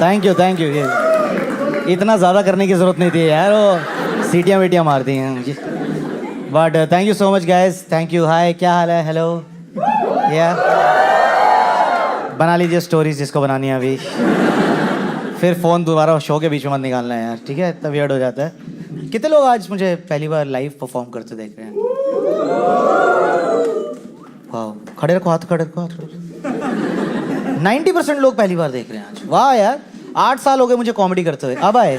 Thank you. ये इतना ज़्यादा करने की ज़रूरत नहीं थी यार, वो सीटियाँ वीटियाँ मारती हैं। But thank you so much guys, thank you. Hi, क्या हाल है? हेलो या बना लीजिए स्टोरीज जिसको बनानी है अभी, फिर फ़ोन दोबारा शो के बीच में मत निकालना है यार, ठीक है? इतना वियर्ड हो जाता है। कितने लोग आज मुझे पहली बार लाइव परफॉर्म करते देख रहे हैं? वाह, खड़े रखो हाथ, खड़े रखो हाथ। 90% लोग पहली बार देख रहे हैं आज। वाह यार, 8 साल हो गए मुझे कॉमेडी करते हुए, अब आए।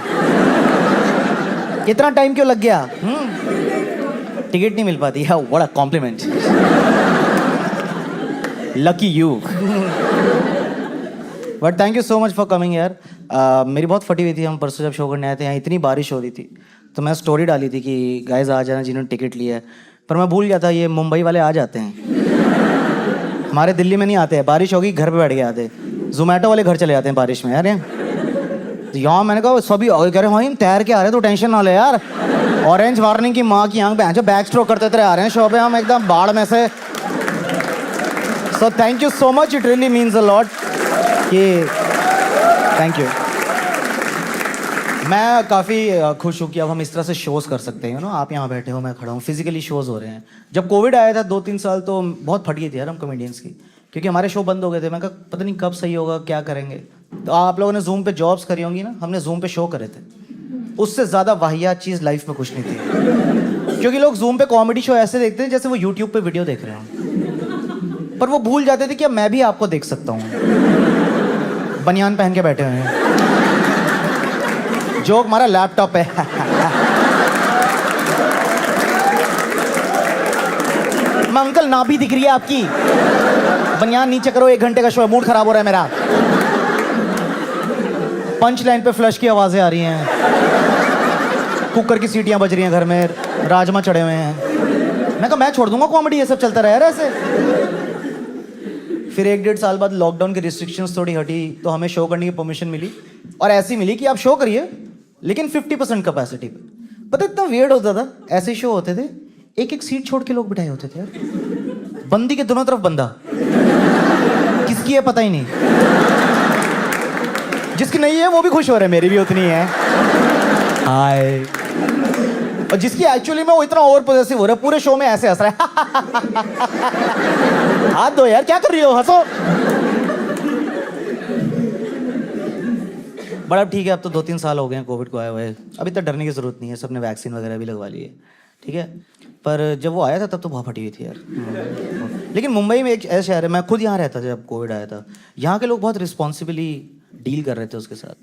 इतना टाइम क्यों लग गया? टिकट नहीं मिल पाती। हाँ, what a compliment, lucky you. But thank you so much for coming यार। मेरी बहुत फटी हुई थी, हम परसों जब शो करने आए थे, यहाँ इतनी बारिश हो रही थी तो मैं स्टोरी डाली थी कि गाइस आ जाना जिन्होंने टिकट लिया है, पर मैं भूल गया था ये मुंबई वाले आ जाते हैं, हमारे दिल्ली में नहीं आते हैं। बारिश होगी घर पे बैठ के आते, जोमेटो वाले घर चले जाते हैं बारिश में यार। यहाँ मैंने कहा सभी कह रहे भाई तैर के आ रहे, तो टेंशन ना ले यार। ऑरेंज वार्निंग की माँ की आंख पे बैक स्ट्रोक करते तेरे आ रहे हैं शो पे, हम एकदम बाढ़ में से। So thank you so much, it really means a lot कि थैंक यू। मैं काफ़ी खुश हूँ कि अब हम इस तरह से शोज़ कर सकते हैं। आप यहाँ बैठे हो, मैं खड़ा हूँ, फिजिकली शोज़ हो रहे हैं। जब कोविड आया था 2-3 साल तो बहुत फट गई थी यार हम कॉमेडियंस की, क्योंकि हमारे शो बंद हो गए थे। मैं कहा पता नहीं कब सही होगा, क्या करेंगे। तो आप लोगों ने जूम पे जॉब्स करी होंगी ना, हमने जूम पे शो करे थे। उससे ज़्यादा वाहियात चीज़ लाइफ में कुछ नहीं थी, क्योंकि लोग जूम पे कॉमेडी शो ऐसे देखते हैं जैसे वो यूट्यूब पे वीडियो देख रहे हों, पर वो भूल जाते थे कि अब मैं भी आपको देख सकता हूँ। बनियान पहन के बैठे हुए हैं, जोक हमारा लैपटॉप है। मैं अंकल ना भी दिख रही है आपकी, बनियान नीचे करो, 1 घंटे का शो है, मूड खराब हो रहा है मेरा। पंच लाइन पे फ्लश की आवाजें आ रही हैं, कुकर की सीटियां बज रही हैं घर में, राजमा चढ़े हुए हैं। मैं कहा मैं छोड़ दूंगा कॉमेडी, ये सब चलता रहा यार ऐसे। फिर 1-1.5 साल बाद लॉकडाउन की रिस्ट्रिक्शंस थोड़ी हटी तो हमें शो करने की परमिशन मिली, और ऐसी मिली कि आप शो करिए लेकिन 50% कैपेसिटी पे। पता इतना वियर्ड होता था, ऐसे शो होते थे, एक सीट छोड़ के लोग बिठाए होते थे यार, बंदी के दोनों तरफ बंदा, किसकी है पता ही नहीं। जिसकी नहीं है वो भी खुश हो रहे हैं, मेरी भी उतनी है। हाय। और जिसकी एक्चुअली में वो इतना ओवर पॉजिटिव हो रहा है, पूरे शो में ऐसे हंस रहा है। हाथ दो यार, क्या कर रही हो, हंसो। बड़ा ठीक है, अब तो 2-3 साल हो गए हैं कोविड को आए हुए, अभी तक डरने की जरूरत नहीं है, सबने वैक्सीन वगैरह भी लगवा ली है, ठीक है। पर जब वो आया था तब तो बहुत फटी हुई थी यार। लेकिन मुंबई में एक ऐसा शहर है, मैं खुद यहाँ रहता था जब कोविड आया था, यहाँ के लोग बहुत रिस्पॉन्सिबली डील कर रहे थे उसके साथ।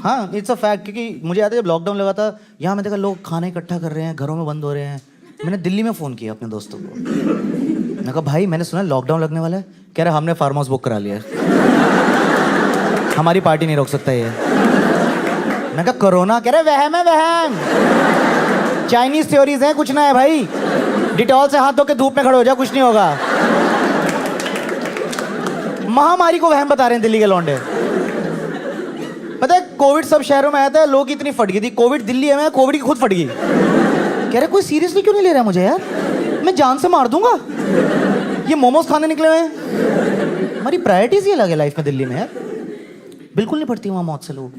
हाँ, इट्स अ फैक्ट, क्योंकि मुझे याद है जब लॉकडाउन लगा था, यहाँ मैं देखा लोग खाना इकट्ठा कर रहे हैं, घरों में बंद हो रहे हैं। मैंने दिल्ली में फ़ोन किया अपने दोस्तों को, मैंने कहा भाई मैंने सुना लॉकडाउन लगने वाला है। कह रहे हमने फार्म हाउस बुक करा लिया, हमारी पार्टी नहीं रोक सकता ये। मैं कहा कोरोना, कह रहे वहम है वहम, चाइनीज थ्योरीज हैं, कुछ ना है भाई, डिटॉल से हाथ धो के धूप में खड़े हो जाओ, कुछ नहीं होगा। महामारी को वहम बता रहे हैं दिल्ली के लौंडे। पता है कोविड सब शहरों में आया था, लोग इतनी फट गई थी, कोविड दिल्ली है, कोविड की खुद फट गई। कह रहे कोई सीरियसली क्यों नहीं ले रहा मुझे यार, मैं जान से मार दूंगा, ये मोमोज खाने निकले हुए हैं। हमारी प्रायोरिटीज ही अलग है लाइफ में दिल्ली में यार, बिल्कुल नहीं पड़ती वहाँ मौत से लोग।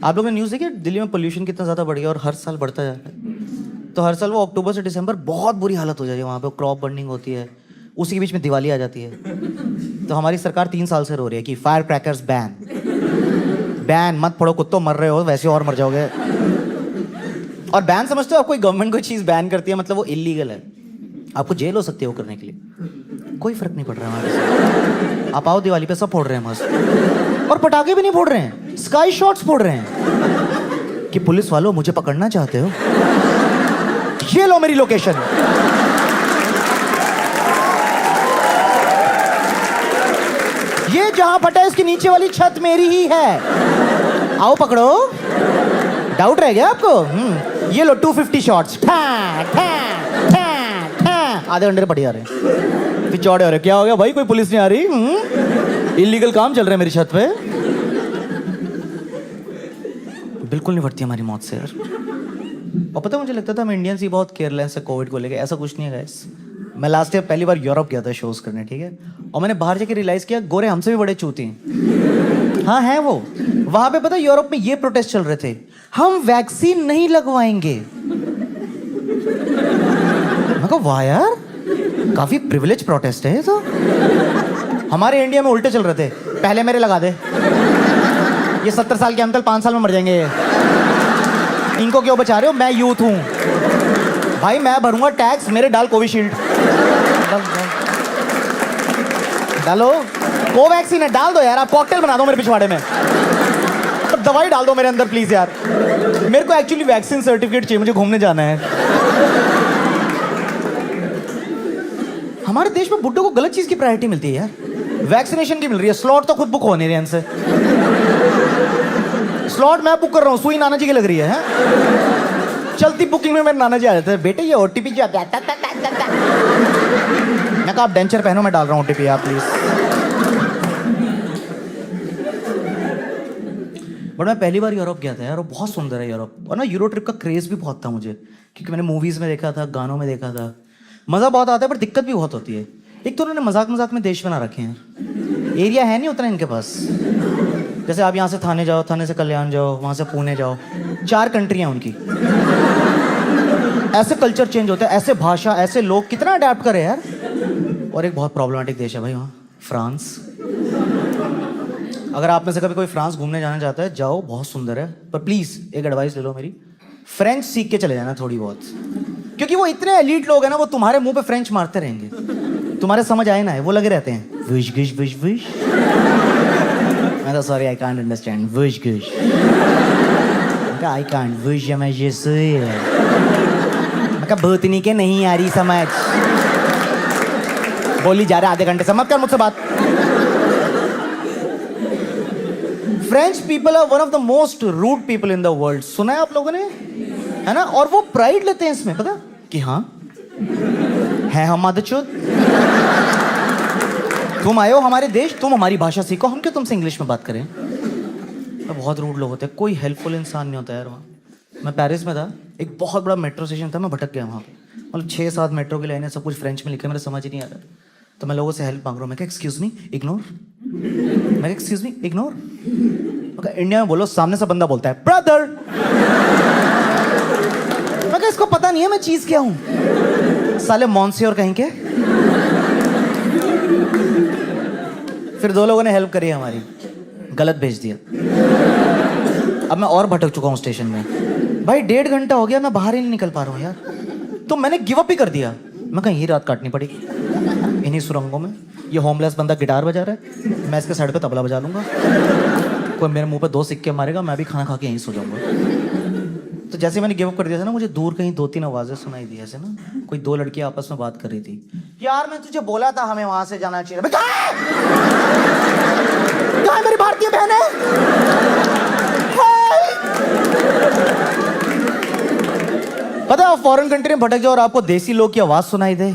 आप लोगों ने न्यूज़ देखी दिल्ली में पोल्यूशन कितना ज़्यादा बढ़ गया और हर साल बढ़ता जा रहा है। तो हर साल वो अक्टूबर से दिसंबर बहुत बुरी हालत हो जाती है वहाँ पे, क्रॉप बर्निंग होती है, उसी के बीच में दिवाली आ जाती है। तो हमारी सरकार 3 साल से रो रही है कि फायर क्रैकर्स बैन, बैन मत पड़ो, कुत्तों मर रहे हो वैसे और मर जाओगे। और बैन समझते हो आप, कोई गवर्नमेंट कोई चीज़ बैन करती है मतलब वो इलीगल है, आपको जेल हो सकती है वो करने के लिए, कोई फर्क नहीं पड़ रहा हमारे से। आप आओ दिवाली पे सब फोड़ रहे हैं मस्त, और पटाखे भी नहीं फोड़ रहे हैं, स्काई शॉट्स फोड़ रहे हैं कि पुलिस वालों मुझे पकड़ना चाहते हो, ये लो मेरी लोकेशन। ये जहां फटा है इसके नीचे वाली छत मेरी ही है, आओ पकड़ो। डाउट रह गया आपको? ये लो 250 शॉट्स, आधे घंटे पड़ जा रहे हैं, फिर चौड़े हो रहे। क्या हो गया भाई, कोई पुलिस नहीं आ रही? इलीगल काम चल रहा है मेरी छत पे। बिल्कुल नहीं फटती हमारी मौत से यार। और पता मुझे लगता था हम इंडियंस ही बहुत केयरलेस है कोविड को लेके, ऐसा कुछ नहीं है गाइस। मैं लास्ट ईयर पहली बार यूरोप गया था शोज करने, ठीक है, और मैंने बाहर जाके रियलाइज किया गोरे हमसे भी बड़े चूती हैं। हाँ है वो। वहां पे पता है यूरोप में ये प्रोटेस्ट चल रहे थे, हम वैक्सीन नहीं लगवाएंगे। मैं कहा वाह यार, काफी प्रिविलेज प्रोटेस्ट है ये तो। हमारे इंडिया में उल्टे चल रहे थे, पहले मेरे लगा दे, ये 70 साल के अंकल 5 साल में मर जाएंगे, इनको क्यों बचा रहे हो, मैं यूथ हूं भाई, मैं भरूंगा टैक्स, मेरे डाल कोविशील्ड डालो, कोवैक्सीन है डाल दो यार, आप कॉकटेल बना दो मेरे पिछवाड़े में, अब दवाई डाल दो मेरे अंदर प्लीज यार, मेरे को एक्चुअली वैक्सीन सर्टिफिकेट चाहिए, मुझे घूमने जाना है। हमारे देश में बुड्ढों को गलत चीज की प्रायोरिटी मिलती है यार, वैक्सीनेशन की मिल रही है, स्लॉट तो खुद बुक हो नहीं रहे इनसे, स्लॉट मैं बुक कर रहा हूँ, सुई नाना जी की लग रही है, चलती बुकिंग में मेरे नाना जी आ जाते हैं, बेटे ये ओटीपी क्या आता है, मैं कहा आप डेंचर पहनो, मैं डाल रहा हूँ ओटीपी आप प्लीज। बट मैं पहली बार यूरोप गया था यार, वो बहुत सुंदर है यूरोप, और ना यूरो ट्रिप का क्रेज भी बहुत था मुझे, क्योंकि मैंने मूवीज में देखा था, गानों में देखा था, मजा बहुत आता है पर दिक्कत भी बहुत होती है। एक तो उन्होंने मजाक मजाक में देश बना रखे हैं, एरिया है नहीं उतना इनके पास, जैसे आप यहाँ से थाने जाओ, थाने से कल्याण जाओ, वहाँ से पुणे जाओ, 4 कंट्री हैं उनकी, ऐसे कल्चर चेंज होता है, ऐसे भाषा, ऐसे लोग, कितना अडेप्ट करे यार। और एक बहुत प्रॉब्लमेटिक देश है भाई वहाँ, फ्रांस। अगर आप में से कभी कोई फ्रांस घूमने जाना चाहता है, जाओ, बहुत सुंदर है, पर प्लीज़ एक एडवाइस ले लो मेरी, फ्रेंच सीख के चले जाना थोड़ी बहुत, क्योंकि वो इतने एलीट लोग हैं ना, वो तुम्हारे मुंह पे फ्रेंच मारते रहेंगे, तुम्हारे समझ आए ना है, वो लगे रहते हैं विश गिश विश विश, मैं तो sorry I can't understand wish गिश, आई कांट विश, मैं ये मैं कहा भूतनी के नहीं आ रही समझ, बोली जा रहा आधे घंटे से, मत कर मुझसे बात। French people are one of the most rude people in the world, सुना है आप लोगों ने, है ना, और वो प्राइड लेते हैं इसमें, पता कि हाँ है हम मादरचोद, तुम आए हो हमारे देश, तुम हमारी भाषा सीखो, हम क्यों तुमसे इंग्लिश में बात करें। बहुत रूड लोग होते हैं, कोई हेल्पफुल इंसान नहीं होता यार वहाँ। मैं पेरिस में था, एक बहुत बड़ा मेट्रो स्टेशन था, मैं भटक गया वहाँ पे, मतलब 6-7 मेट्रो की लाइनें, सब कुछ फ्रेंच में लिखा है, मेरे समझ ही नहीं आ रहा, तो मैं लोगों से हेल्प मांग रहा हूँ, मैं क्या एक्सक्यूज मी इग्नोर, मैं एक्सक्यूज मी इग्नोर, इंडिया में बोलो, सामने से बंदा बोलता है ब्रदर, मैं क्या इसको पता नहीं है मैं चीज क्या हूँ, साले मॉन्सियोर कहीं के। फिर 2 लोगों ने हेल्प करी हमारी, गलत भेज दिया, अब मैं और भटक चुका हूँ स्टेशन में भाई, 1.5 घंटा हो गया, मैं बाहर ही नहीं निकल पा रहा हूँ यार, तो मैंने गिव अप ही कर दिया, मैं कहीं यही रात काटनी पड़ेगी इन्हीं सुरंगों में, ये होमलेस बंदा गिटार बजा रहा है, मैं इसके साइड पे तबला बजा लूंगा, कोई मेरे मुंह पे 2 सिक्के मारेगा, मैं भी खाना खा के यहीं सो जाऊंगा। तो जैसे मैंने गिव अप कर दिया था ना, मुझे दूर कहीं 2-3 आवाजें सुनाई दी ऐसे ना, कोई 2 लड़कियां आपस में बात कर रही थी, यार मैं तुझे बोला था हमें वहां से जाना चाहिए, कहाँ मेरी भारतीय बहन है, पता है आप फॉरेन कंट्री में भटक जाओ और आपको देसी लोग की आवाज सुनाई दे,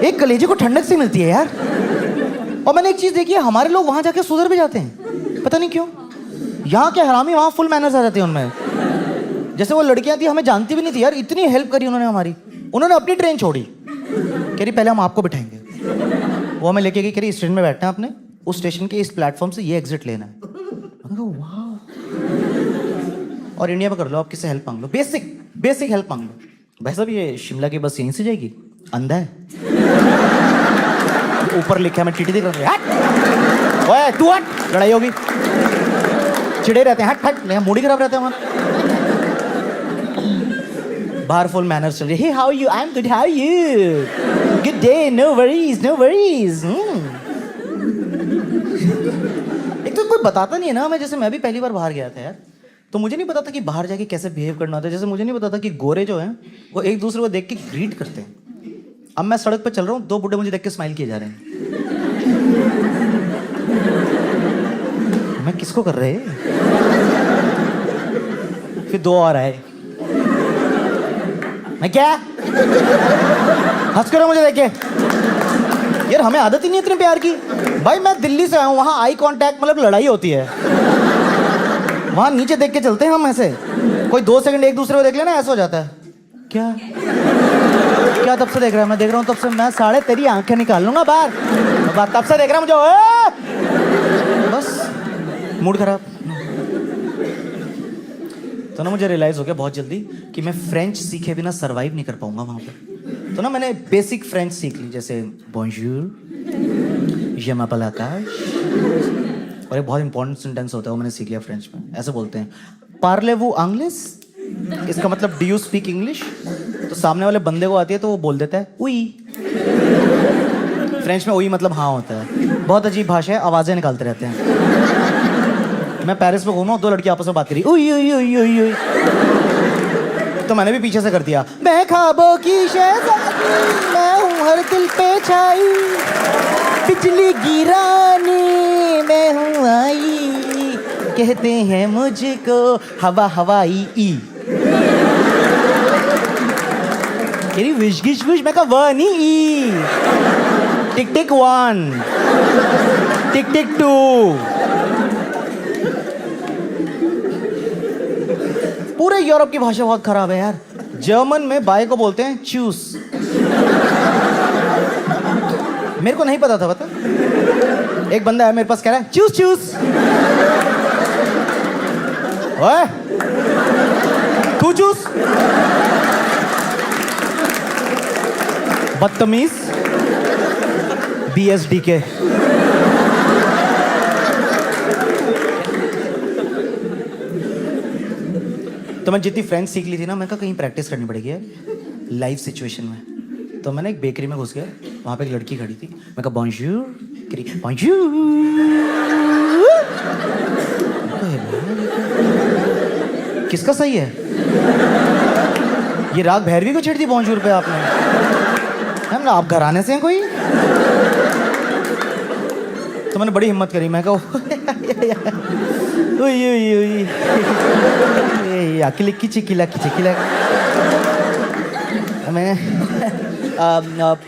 एक कलेजे को ठंडक से मिलती है यार। और मैंने एक चीज देखी है, हमारे लोग वहां जाके सुधर भी जाते हैं, पता नहीं क्यों, यहाँ के हरामी वहां फुल मैनर्स आ जाते हैं उनमें। जैसे वो लड़कियां थी, हमें जानती भी नहीं थी यार, इतनी हेल्प करी उन्होंने हमारी, उन्होंने अपनी ट्रेन छोड़ी, कह रही पहले हम आपको बिठाएंगे, वो हमें लेके गई, कह रही इस ट्रेन में बैठना है आपने, उस स्टेशन के इस प्लेटफॉर्म से ये एग्जिट लेना है, वाह। और इंडिया में कर लो, आप किससे हेल्प मांग लो, बेसिक हेल्प मांग लो, भाई साहब ये शिमला की बस यहीं से जाएगी, अंधा है, ऊपर लिखा है, मैं टीटी देख रहा हूँ, ओए तू हट, लड़ाई होगी, चिड़े रहते हैं, हट नहीं, मूड ही खराब रहता है हमारा। बाहर फुल मैनर्स चल रही है, how you, I am good, how you, good day, no worries no worries. एक तो कोई बताता नहीं है ना हमें, जैसे मैं भी पहली बार बाहर गया था यार, तो मुझे नहीं पता था कि बाहर जाके कैसे बिहेव करना होता है, जैसे मुझे नहीं पता था कि गोरे जो हैं वो एक दूसरे को देख के ग्रीट करते हैं। अब मैं सड़क पर चल रहा हूँ, 2 बुड्ढे मुझे देख के स्माइल किए जा रहे हैं, मैं किसको कर रहे हैं, फिर 2 और आए, मैं क्या हंस कर मुझे देखे यार, हमें आदत ही नहीं इतने प्यार की भाई। मैं दिल्ली से आया हूँ, वहाँ आई कांटेक्ट मतलब लड़ाई होती है, वहाँ नीचे देख के चलते हैं हम, ऐसे कोई 2 सेकंड एक दूसरे को देख लेना ऐसा हो जाता है, क्या तब से देख रहा है, मैं देख रहा हूँ तब से, मैं साढ़े तेरी आंखें निकाल लूंगा बाहर, तब से देख रहा हूँ मुझे, मूड खराब। तो ना मुझे रियलाइज हो गया बहुत जल्दी कि मैं फ्रेंच सीखे बिना सरवाइव नहीं कर पाऊंगा वहां पर। तो ना मैंने बेसिक फ्रेंच सीख ली, जैसे बॉन्जूर, je m'appelle आकाश, और एक बहुत इंपॉर्टेंट सेंटेंस होता है वो मैंने सीख लिया फ्रेंच में। ऐसे बोलते हैं, पार्ले-वू अंग्लिश, इसका मतलब डू यू स्पीक इंग्लिश। तो सामने वाले बंदे को आती है तो वो बोल देता है उई। फ्रेंच में उई मतलब हाँ होता है। बहुत अजीब भाषा है, आवाजें निकालते रहते हैं। मैं पेरिस में घूमा, 2 लड़की आपस में बात करी, उई उई उई उई उई। तो मैंने भी पीछे से कर दिया, मैं ख्वाबों की शहज़ादी, मैं हूँ हर दिल पे छाई, बिजली गिराने मैं हूँ आई, कहते हैं मुझको हवा हवाई ई। तेरी विश गिश विश, मैं कहा वह नहीं ई। टिक टिक 1, टिक टिक 2। पूरे यूरोप की भाषा बहुत खराब है यार। जर्मन में बाय को बोलते हैं चूस। मेरे को नहीं पता था, पता। एक बंदा है मेरे पास कह रहा है चूस चूस। ओए तू चूस, बदतमीज। BSD के तो मैं जितनी फ्रेंच सीख ली थी ना, मैं कहा कहीं प्रैक्टिस करनी पड़ेगी लाइव सिचुएशन में। तो मैंने एक बेकरी में घुस गया, वहाँ पे एक लड़की खड़ी थी, मैं कहा बॉन्जूर, बॉन्जूर। किसका सही है ये? राग भैरवी को छेड़ दी बॉन्जूर पे आपने। हमने आप घर आने से हैं कोई? तो मैंने बड़ी हिम्मत करी, मैं कहा किलिकी चिकिला चिकिला। मैं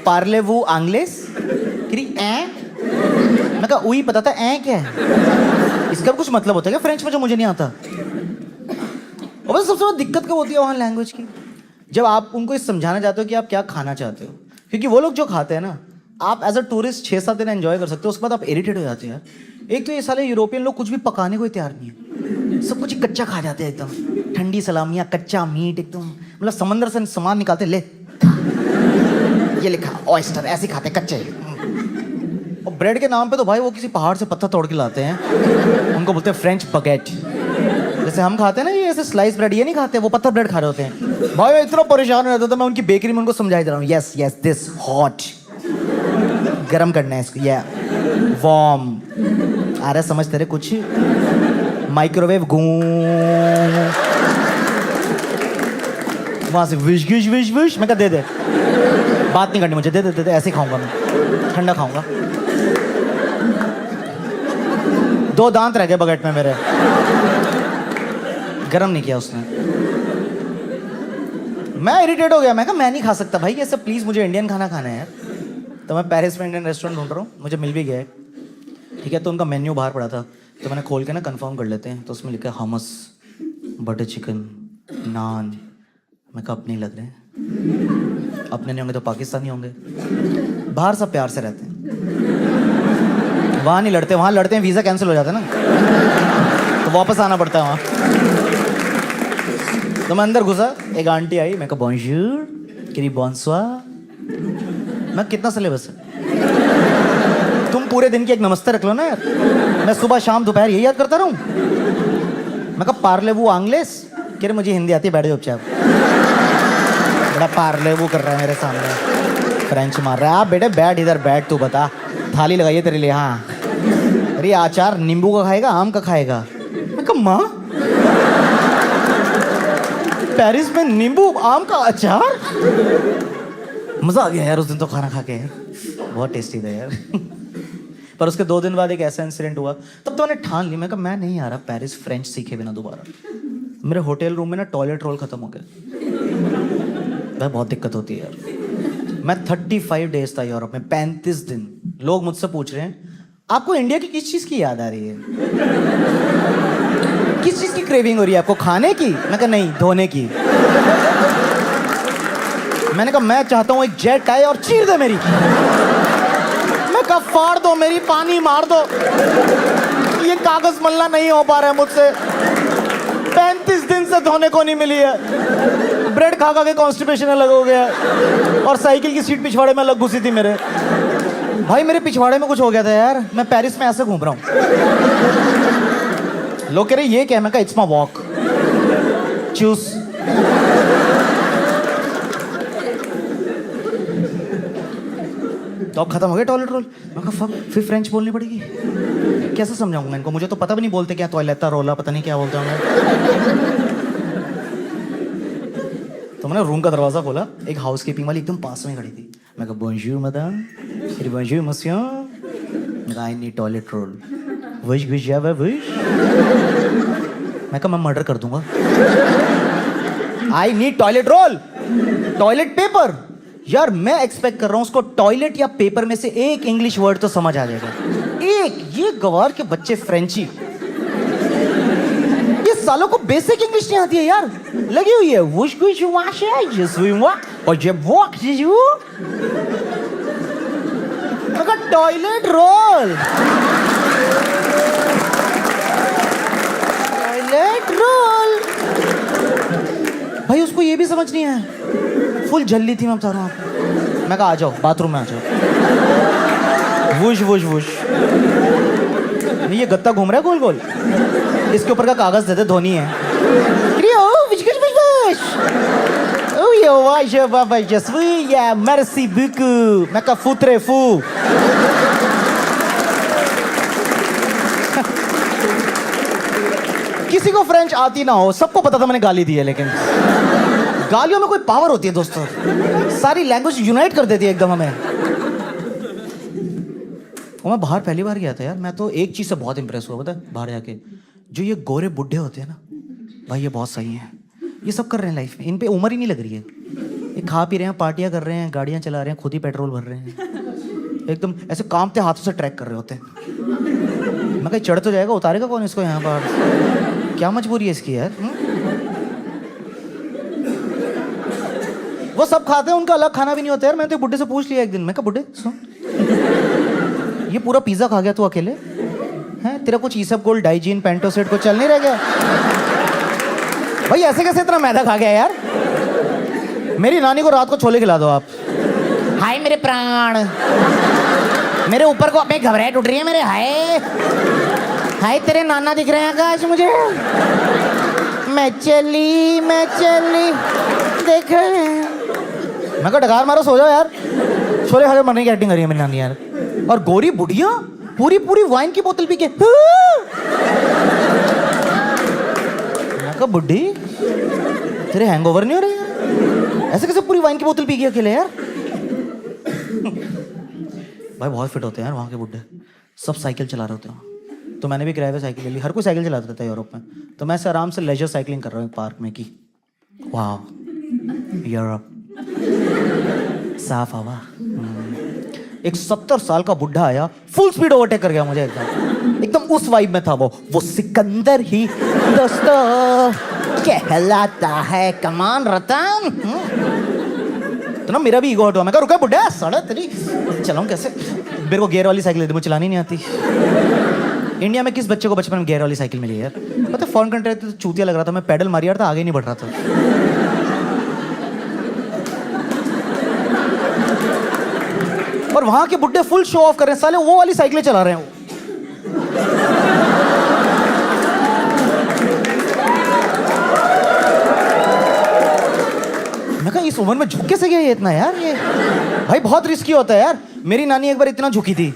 पार्ले वू अंग्लिश करी ए। मैं कहा उई पता था, ए क्या है? इसका कुछ मतलब होता है क्या फ्रेंच में जो मुझे नहीं आता? और बस सबसे बड़ी दिक्कत क्या होती है वहाँ लैंग्वेज की, जब आप उनको इस समझाना चाहते हो कि आप क्या खाना चाहते हो। क्योंकि वो लोग जो खाते हैं ना, आप एज अ टूरिस्ट 6-7 दिन एंजॉय कर सकते हो, उसके बाद आप इरिटेट हो जाते हो यार। एक तो ये साले यूरोपियन लोग कुछ भी पकाने को तैयार नहीं है, सब कुछ ही कच्चा खा जाते हैं एकदम। ठंडी सलामियाँ, कच्चा मीट, एकदम मतलब समंदर से सामान निकालते, ले ये लिखा ऑयस्टर, ऐसे खाते कच्चे। और ब्रेड के नाम पे तो भाई वो किसी पहाड़ से पत्थर तोड़ के लाते हैं, उनको बोलते हैं फ्रेंच बगेट। जैसे हम खाते हैं ना ये ऐसे स्लाइस ब्रेड, ये नहीं खाते, वो पत्थर ब्रेड खा रहे होते हैं। भाई मैं इतना परेशान हो जाता था, मैं उनकी बेकरी में उनको समझाई दे रहा हूँ, यस यस दिस हॉट, गरम करना है इसको, ये वार्म। आ रहा समझ तेरे कुछ? माइक्रोवेव गूं, वहां से विश विश विश विश। मैं कहा दे दे, बात नहीं करनी मुझे, दे दे दे, ऐसे खाऊंगा मैं, ठंडा खाऊंगा। 2 दांत रह गए बगेट में मेरे, गरम नहीं किया उसने। मैं इरिटेट हो गया, मैं कहा मैं नहीं खा सकता भाई ये सब, प्लीज मुझे इंडियन खाना खाना है यार। तो मैं पेरिस में इंडियन रेस्टोरेंट ढूंढ रहा हूँ, मुझे मिल भी गया है, ठीक है। तो उनका मेन्यू बाहर पड़ा था, तो मैंने खोल के ना कंफर्म कर लेते हैं। तो उसमें लिखा है हमस, बटर चिकन, नान। मैं कहा अपने ही लग रहे हैं, अपने नहीं होंगे तो पाकिस्तानी होंगे। बाहर सब प्यार से रहते हैं, वहाँ नहीं लड़ते। वहाँ लड़ते हैं वीज़ा कैंसिल हो जाता है ना, तो वापस आना पड़ता है वहाँ। तो मैं अंदर घुसा, एक आंटी आई, मैं कहा बॉन्जूर, करी बॉन्सोir। मैं कितना सिलेबस है, तुम पूरे दिन की एक नमस्ते रख लो ना यार। मैं सुबह शाम दोपहर यही याद करता रहूं? मैं कहा पार्ले वो अंग्लिश, कह रहे मुझे हिंदी आती है, बैठ जाओ चुपचाप। बड़ा पार्ले वो कर रहा है मेरे सामने, फ्रेंच मार रहा है। आप बेटे बैठ इधर, बैठ, तू बता, थाली लगाइए तेरे लिए। हाँ अरे अचार नींबू का खाएगा, आम का खाएगा? मैं कहा माँ, पेरिस में नींबू आम का अचार? मजा आ गया यार उस दिन तो खाना खा के यार, बहुत टेस्टी था यार। पर उसके 2 दिन बाद एक ऐसा इंसिडेंट हुआ, तब तो मैंने ठान ली, मैं कहा मैं नहीं आ रहा पेरिस फ्रेंच सीखे बिना दोबारा। मेरे होटल रूम में ना टॉयलेट रोल खत्म हो गया। भाई बहुत दिक्कत होती है यार। मैं 35 डेज था यूरोप में, 35 दिन। लोग मुझसे पूछ रहे हैं आपको इंडिया की किस चीज की याद आ रही है, किस चीज की क्रेविंग हो रही है आपको, खाने की? मैं कहा नहीं, धोने की। मैंने कहा मैं चाहता हूं एक जेट आए और चीर दे मेरी। मैं कहा फाड़ दो मेरी, पानी मार दो। ये कागज मलना नहीं हो पा रहा है मुझसे। 35 दिन से धोने को नहीं मिली है। ब्रेड खा खा के कॉन्स्टिपेशन अलग हो गया और साइकिल की सीट पिछवाड़े में अलग घुसी थी मेरे। भाई मेरे पिछवाड़े में कुछ हो गया था यार, मैं पेरिस में ऐसे घूम रहा हूँ। लोग कह रहे ये क्या है, मैं कहा इट्स माय वॉक, चूज। तो खत्म हो गया टॉयलेट रोल। मैं कहा फक, फिर फ्रेंच बोलनी पड़ेगी, कैसे समझाऊंगा इनको, मुझे तो पता भी नहीं बोलते क्या टॉयलेट रोला, पता नहीं क्या बोलते होंगे। तो मैंने रूम का दरवाजा खोला, एक हाउसकीपिंग वाली एकदम पास में खड़ी थी। मैं कहा बोंजूर मैडम, फिर bonjour monsieur, I need toilet roll, wish wish या विश। मैं कहा मैं मर्डर कर दूंगा। I need toilet roll, toilet paper. यार मैं एक्सपेक्ट कर रहा हूं उसको टॉयलेट या पेपर में से एक इंग्लिश वर्ड तो समझ आ जाएगा। एक ये गवार के बच्चे फ्रेंची, ये सालों को बेसिक इंग्लिश नहीं आती है यार, लगी हुई है वुश गुश वाश और जब वॉक यू। मगर टॉयलेट रोल, टॉयलेट रोल। भाई उसको ये भी समझ नहीं है, फुल झल्ली थी। मैं बता रहा हूँ, मैं कहा आ जाओ बाथरूम में आ जाओ, वुश वुश वुश। ये गत्ता घूम रहा है गोल गोल, इसके ऊपर का कागज दे दे, धोनी है। मेर्सी beaucoup, मैं कहा फुतरे फू। किसी को फ्रेंच आती ना हो, सबको पता था मैंने गाली दी है, लेकिन गालियों में कोई पावर होती है दोस्तों, सारी लैंग्वेज यूनाइट कर देती है एकदम हमें। और मैं बाहर पहली बार गया था यार, मैं तो एक चीज से बहुत इंप्रेस हुआ, पता है बाहर जाके, जो ये गोरे बुढ़े होते हैं ना भाई, ये बहुत सही हैं। ये सब कर रहे हैं लाइफ में, इन पे उम्र ही नहीं लग रही है। ये खा पी रहे हैं, पार्टियां कर रहे हैं, गाड़ियां चला रहे हैं, खुद ही पेट्रोल भर रहे हैं, एकदम ऐसे कांपते हाथों से ट्रैक कर रहे होते हैं। मैं कहीं चढ़ तो जाएगा, उतारेगा कौन इसको यहाँ पर, क्या मजबूरी है इसकी यार। वो सब खाते हैं, उनका अलग खाना भी नहीं होता यार। मैंने तो बुड्ढे से पूछ लिया एक दिन, मैं कहा बुड्ढे सुन, ये पूरा पिज्जा खा गया तू अकेले हैं, तेरा कुछ ईसब गोल्ड डाइजीन पेंटोसेट को चल नहीं रह गया भाई, ऐसे कैसे इतना मैदा खा गया यार। मेरी नानी को रात को छोले खिला दो आप। हाय मेरे प्राण, मेरे ऊपर को अपने घबराहट उठ रही है मेरे। हाय हाय तेरे नाना दिख रहे हैं आकाश मुझे। मैं चली देख रहे हैं। मैं कहा डकार मारो, सो जाओ यार, छोले खा के मरने की एक्टिंग कर रही है मेरी नानी यार। और गोरी बुढ़िया पूरी पूरी वाइन की बोतल पी के। मैं कहा बुड्ढी तेरे हैंगओवर नहीं हो रहे यार, ऐसे कैसे पूरी वाइन की बोतल पी गई अकेले यार। भाई बहुत फिट होते हैं यार वहाँ के बुड्ढे, सब साइकिल चला रहे होते हैं। तो मैंने भी किराए पे साइकिल ले ली, हर कोई साइकिल चलाता रहता है यूरोप में। तो मैं ऐसे आराम से लेजर साइकिलिंग कर रहा हूँ पार्क में की। वाह यूरोप, साफ हवा। एक 70 साल का बुढ़ा आया, फुल स्पीड ओवरटेक कर गया मुझे, एकदम उस वाइब में था वो सिकंदर ही दोस्तों कहलाता है, कमान रतन। तो ना मेरा भी ईगो हट हुआ। मैं कहा रुका बुढ़ा, सड़ा तेरी चलाऊं कैसे, मेरे को गियर वाली साइकिल दे दे, मुझे चलानी नहीं आती। इंडिया में किस बच्चे को बचपन में गियर वाली साइकिल मिली यार। पता फॉरेन कंट्री तो चूतिया लग रहा था, मैं पैडल मारी यार था, आगे नहीं बढ़ रहा था। और वहां के बुड्ढे फुल शो ऑफ कर रहे हैं, साले वो वाली साइकिलें चला रहे हैं। मैं कहा इस उम्र में झुक कैसे गया ये इतना यार, ये भाई बहुत रिस्की होता है यार। मेरी नानी एक बार इतना झुकी थी,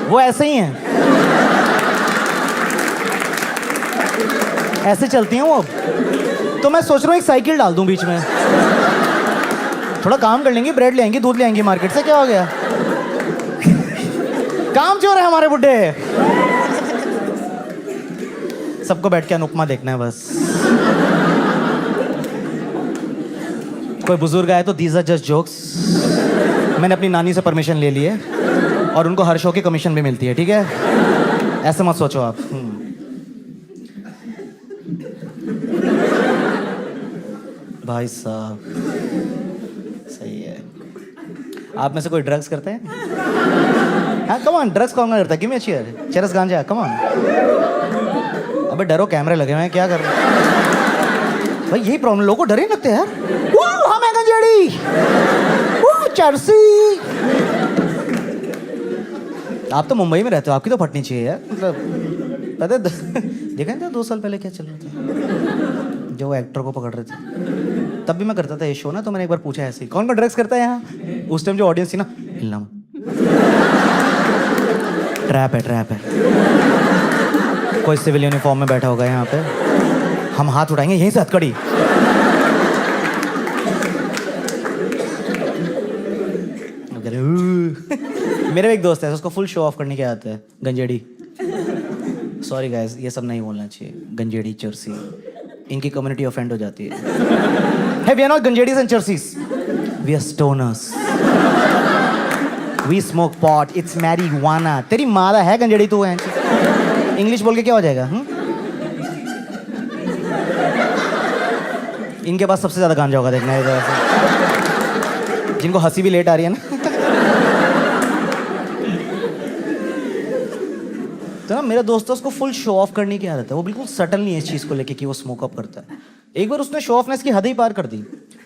वो ऐसे ही हैं, ऐसे चलती हैं वो। तो मैं सोच रहा हूँ एक साइकिल डाल दूं बीच में, थोड़ा काम कर लेंगे, ब्रेड ले आएंगे, दूध ले आएंगे मार्केट से, क्या हो गया। काम चोर है हमारे बुड्ढे। सबको बैठ के अनुपमा देखना है बस। कोई बुजुर्ग आए तो दीज आर जस्ट जोक्स। मैंने अपनी नानी से परमिशन ले ली है और उनको हर शो की कमीशन भी मिलती है, ठीक है, ऐसे मत सोचो आप। भाई साहब सही है। आप में से कोई ड्रग्स करते हैं? हाँ कम ऑन, ड्रग्स कौन करता है? गिव मी अ चीयर, चरस गांजा, कम ऑन। अबे डरो, कैमरे लगे हुए हैं, क्या कर रहे हो भाई? यही प्रॉब्लम, लोगों को डर ही लगते हैं यार। वो हम है गंजेड़ी, वो चरसी। आप तो मुंबई में रहते हो, आपकी तो फटनी चाहिए यार। मतलब पता है देखा नहीं था 2 साल पहले क्या चल रहा था, जो वो एक्टर को पकड़ रहे थे। तब भी मैं करता था ये शो ना, तो मैंने एक बार पूछा ऐसे, कौन कौन ड्रग्स करता है यहाँ? उस टाइम जो ऑडियंस थी ना, हिलना मत। ट्रैप है, ट्रैप है। कोई सिविल यूनिफॉर्म में बैठा होगा यहाँ पे, हम हाथ उठाएंगे यहीं से हथकड़ी। मेरे एक दोस्त है, उसको फुल शो ऑफ करने के आते हैं, गंजेड़ी। सॉरी गाइस, ये सब नहीं बोलना चाहिए, गंजेड़ी चर्सी, इनकी कम्युनिटी ऑफेंड हो जाती है। Hey, we are not गंजेड़ीज एंड चर्सीज, we are stoners. We smoke pot, it's marijuana. तेरी मादा है गंजेड़ी तू है। इंग्लिश बोल के क्या हो जाएगा? इनके पास सबसे ज्यादा गांजा होगा, देखना इधर से, जिनको हंसी भी लेट आ रही है ना। तो ना मेरा दोस्त है, उसको फुल शो ऑफ करने की आदत है। वो बिल्कुल सटल नहीं है इस चीज को लेके कि वो स्मोक अप करता है। एक बार उसने शो ऑफनेस की हद ही पार कर दी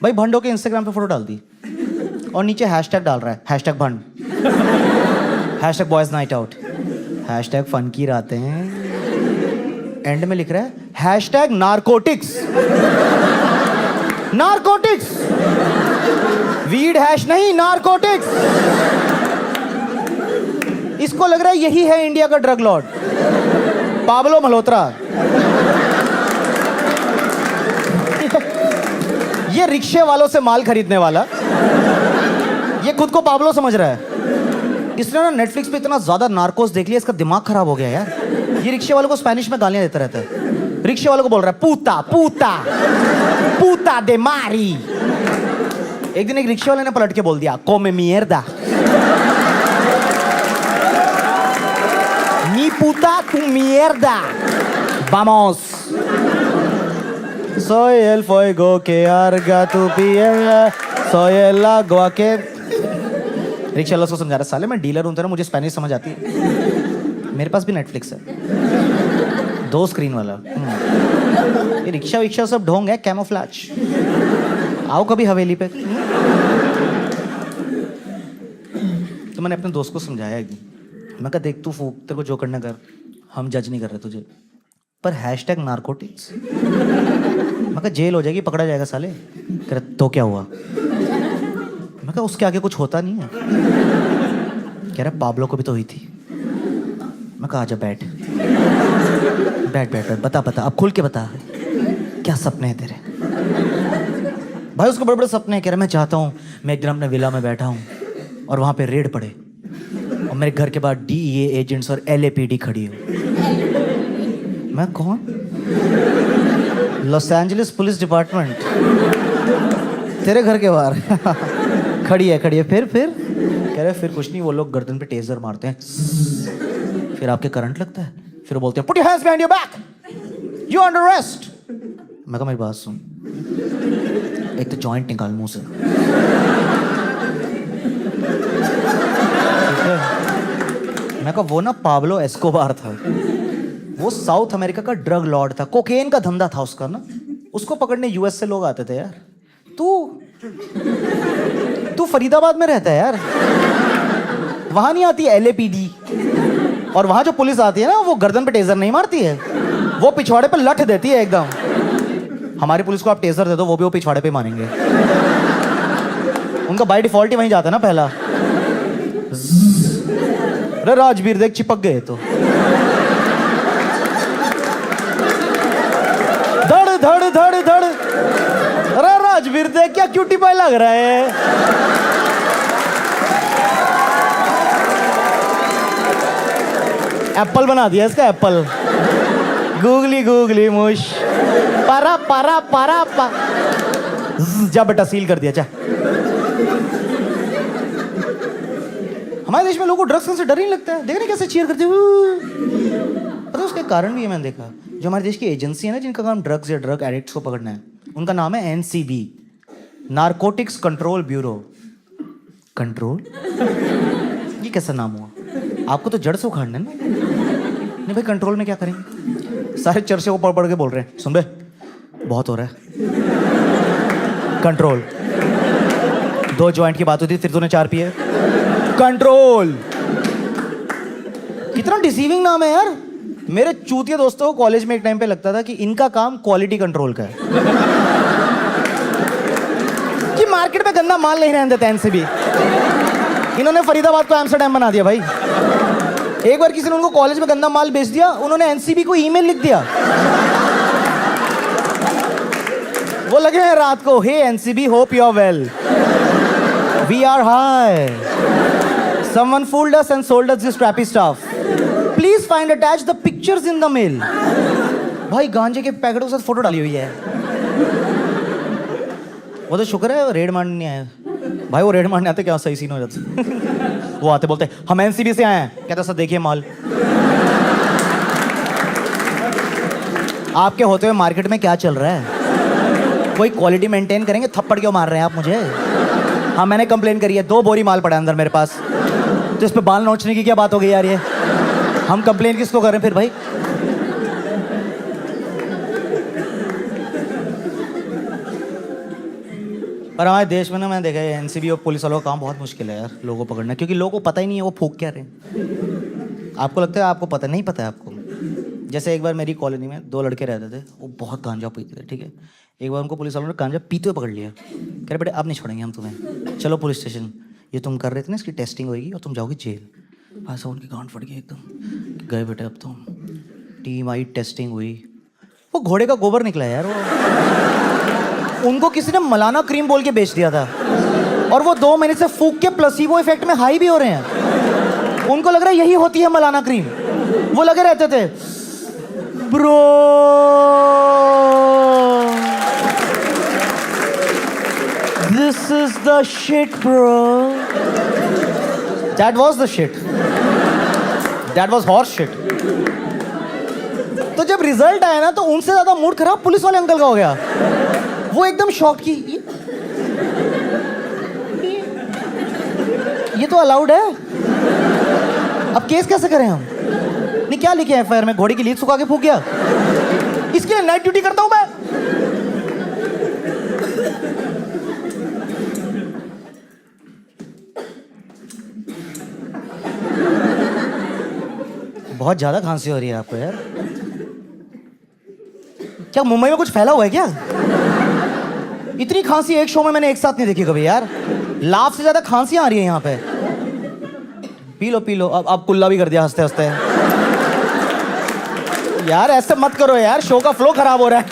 भाई, भंड होके इंस्टाग्राम पे फोटो डाल दी और नीचे हैशटैग डाल रहा है, हैशटैग भंड, hashtag boys night out, hashtag fun की रातें हैं। एंड में लिख रहा है hashtag narcotics, narcotics, weed hash नहीं, नारकोटिक्स। इसको लग रहा है यही है इंडिया का ड्रग लॉर्ड, पाब्लो मल्होत्रा। ये रिक्शे वालों से माल खरीदने वाला, ये खुद को पाब्लो समझ रहा है। इसने ना नेटफ्लिक्स पे इतना ज्यादा नार्कोस देख लिया, इसका दिमाग खराब हो गया यार। ये रिक्शे वालों को स्पेनिश में गालियां देता रहता है, रिक्शे वालों को बोल रहा है पूता पूता पूता दे मारी। एक दिन एक रिक्शे वाले ने पलट के बोल दिया कोमे मियर्दा, mi puta tu mierda, vamos. Soy el fuego que arga tu piel, soy el agua que। Rickshaw वाला उसको समझा रहा, साले मैं डीलर हूं तेरा, मुझे स्पेनिश समझ आती है, मेरे पास भी नेटफ्लिक्स है, 2 स्क्रीन वाला। ये रिक्शा विक्शा सब ढोंग है, कैमोफ्लेज। आओ कभी हवेली पे। तो मैंने अपने दोस्त को समझाया एक दिन, मैं कहा देख तू फूक, तेरे को जो करना कर, हम जज नहीं कर रहे तुझे, पर हैशटैग नारकोटिक्स, मैं कहा जेल हो जाएगी, पकड़ा जाएगा साले। कह रहा तो क्या हुआ? मैं कहा उसके आगे कुछ होता नहीं है। कह रहा पाब्लो को भी तो हुई थी। मैं कहा आजा बैठ बैठ बैठ बैठ, बता बता, अब खुल के बता, क्या सपने हैं तेरे? भाई उसको बड़े बड़े सपने हैं। कह रहा मैं चाहता हूँ मैं एक दिन अपने विला में बैठा हूँ और वहाँ पे रेड पड़े और मेरे घर के बाद DEA एजेंट्स और LAPD खड़ी हो। मैं कौन? लॉस एंजलिस पुलिस डिपार्टमेंट तेरे घर के बाहर खड़ी है, खड़ी है। फिर कह रहे फिर कुछ नहीं, वो लोग गर्दन पे टेजर मारते हैं, फिर आपके करंट लगता है, फिर वो बोलते हैं put your hands behind your back, you under arrest. मैं कहा मेरी बात सुन, एक तो जॉइंट निकाल मुंह से, मैं कहा वो ना पाब्लो एस्कोबार था, वो साउथ अमेरिका का ड्रग लॉर्ड था, कोकेन का धंधा था उसका ना, उसको पकड़ने US से लोग आते थे यार। तू फरीदाबाद में रहता है यार, वहां नहीं आती LAPD, और वहां जो पुलिस आती है ना वो गर्दन पे टेजर नहीं मारती है, वो पिछवाड़े पे लठ देती है एकदम। हमारी पुलिस को आप टेजर दे दो, वो भी वो पिछवाड़े पे मारेंगे, उनका बाय डिफॉल्ट ही वहीं जाता है ना पहला। अरे राजवीर देख चिपक गए तो धड़ धड़ धड़ धड़। अरे राजवीर देख क्या क्यूटी पाई लग रहा है। एप्पल बना दिया इसका, एप्पल। गूगली गूगली मुश पारा पारा पारा पा। जा बेटा सील कर दिया जा। हमारे देश में लोगों को ड्रग्स से डर नहीं लगता है, देख रहे कैसे चीयर करते हैं। पता है उसके कारण भी है, मैंने देखा जो हमारे देश की एजेंसी है ना जिनका काम ड्रग्स या ड्रग एडिक्ट्स को पकड़ना है, उनका नाम है NCB, narcotics control bureau. Control, ये कैसा नाम हुआ? आपको तो जड़ से उखाड़ना है ना। नहीं भाई कंट्रोल में क्या करेंगे, सारे चर्चे को पढ़ पढ़ के बोल रहे हैं, सुन बे बहुत हो रहा है, कंट्रोल। 2 जॉइंट की बात होती फिर तूने 4 पिए, कंट्रोल। कितना डिसीविंग नाम है यार। मेरे चूतिया दोस्तों को कॉलेज में एक टाइम पे लगता था कि इनका काम क्वालिटी कंट्रोल का है, कि मार्केट में गंदा माल नहीं रहने देते एनसीबी। इन्होंने फरीदाबाद को एम्स्टरडैम बना दिया भाई। एक बार किसी ने उनको कॉलेज में गंदा माल बेच दिया, उन्होंने एनसीबी को ईमेल लिख दिया। वो लगे हैं रात को, hey NCB hope you are well, we are high, someone fooled us and sold us this trappy stuff, please find attach the pictures in the mail. भाई गांजे के पैकेटों के साथ फोटो डाली हुई है। वो तो शुक्र है रेड मारने नहीं आया भाई, वो रेड मारने आते क्या सही सीन हो जाता। वो आते बोलते हम एनसीबी से आए हैं, कहता सर देखिए माल। आपके होते हुए मार्केट में क्या चल रहा है, कोई क्वालिटी मेंटेन करेंगे, थप्पड़ क्यों मार रहे हैं आप मुझे। हाँ मैंने कंप्लेन करी है, 2 बोरी माल पड़ा अंदर मेरे पास, तो इस पे बाल नोचने की क्या बात हो गई यार। ये हम कंप्लेन किसको करें फिर भाई। पर हमारे देश में ना मैंने देखा है एनसीबी और पुलिस वालों का काम बहुत मुश्किल है यार, लोगों को पकड़ना, क्योंकि लोगों को पता ही नहीं है वो फूंक क्या रहे हैं। आपको लगता है आपको पता नहीं, पता है आपको। जैसे एक बार मेरी कॉलोनी में 2 लड़के रहते थे, वो बहुत गांजा पीते थे, ठीक है। एक बार उनको पुलिस वालों ने गांजा पीते हुए पकड़ लिया। कह रहे बेटे अब नहीं छोड़ेंगे हम तुम्हें, चलो पुलिस स्टेशन, ये तुम कर रहे थे ना इसकी टेस्टिंग होगी और तुम जाओगे जेल। ऐसा उनकी गांड फट गई एकदम, गए बेटे अब तुम। टीम आई, टेस्टिंग हुई, वो घोड़े का गोबर निकला यार। वो उनको किसी ने मलाना क्रीम बोल के बेच दिया था, और वो 2 महीने से फूक के प्लेसिबो इफेक्ट में हाई भी हो रहे हैं। उनको लग रहा है यही होती है मलाना क्रीम। वो लगे रहते थे bro, this is the shit bro, that was the shit, that was horse shit. तो जब रिजल्ट आया ना, तो उनसे ज्यादा मूड खराब पुलिस वाले अंकल का हो गया। वो एकदम शॉक की, ये तो अलाउड है, अब केस कैसे करें हम। नहीं क्या लिखे एफआईआर में, घोड़ी की लीद सुखा के फूक गया, इसके लिए नाइट ड्यूटी करता हूं मैं। बहुत ज्यादा खांसी हो रही है आपको यार, क्या मुंबई में कुछ फैला हुआ है क्या। इतनी खांसी एक शो में मैंने एक साथ नहीं देखी कभी यार, लाफ से ज्यादा खांसियां आ रही है यहाँ पे। पी लो पी लो, अब कुल्ला भी कर दिया हंसते हंसते। यार ऐसे मत करो यार, शो का फ्लो खराब हो रहा है।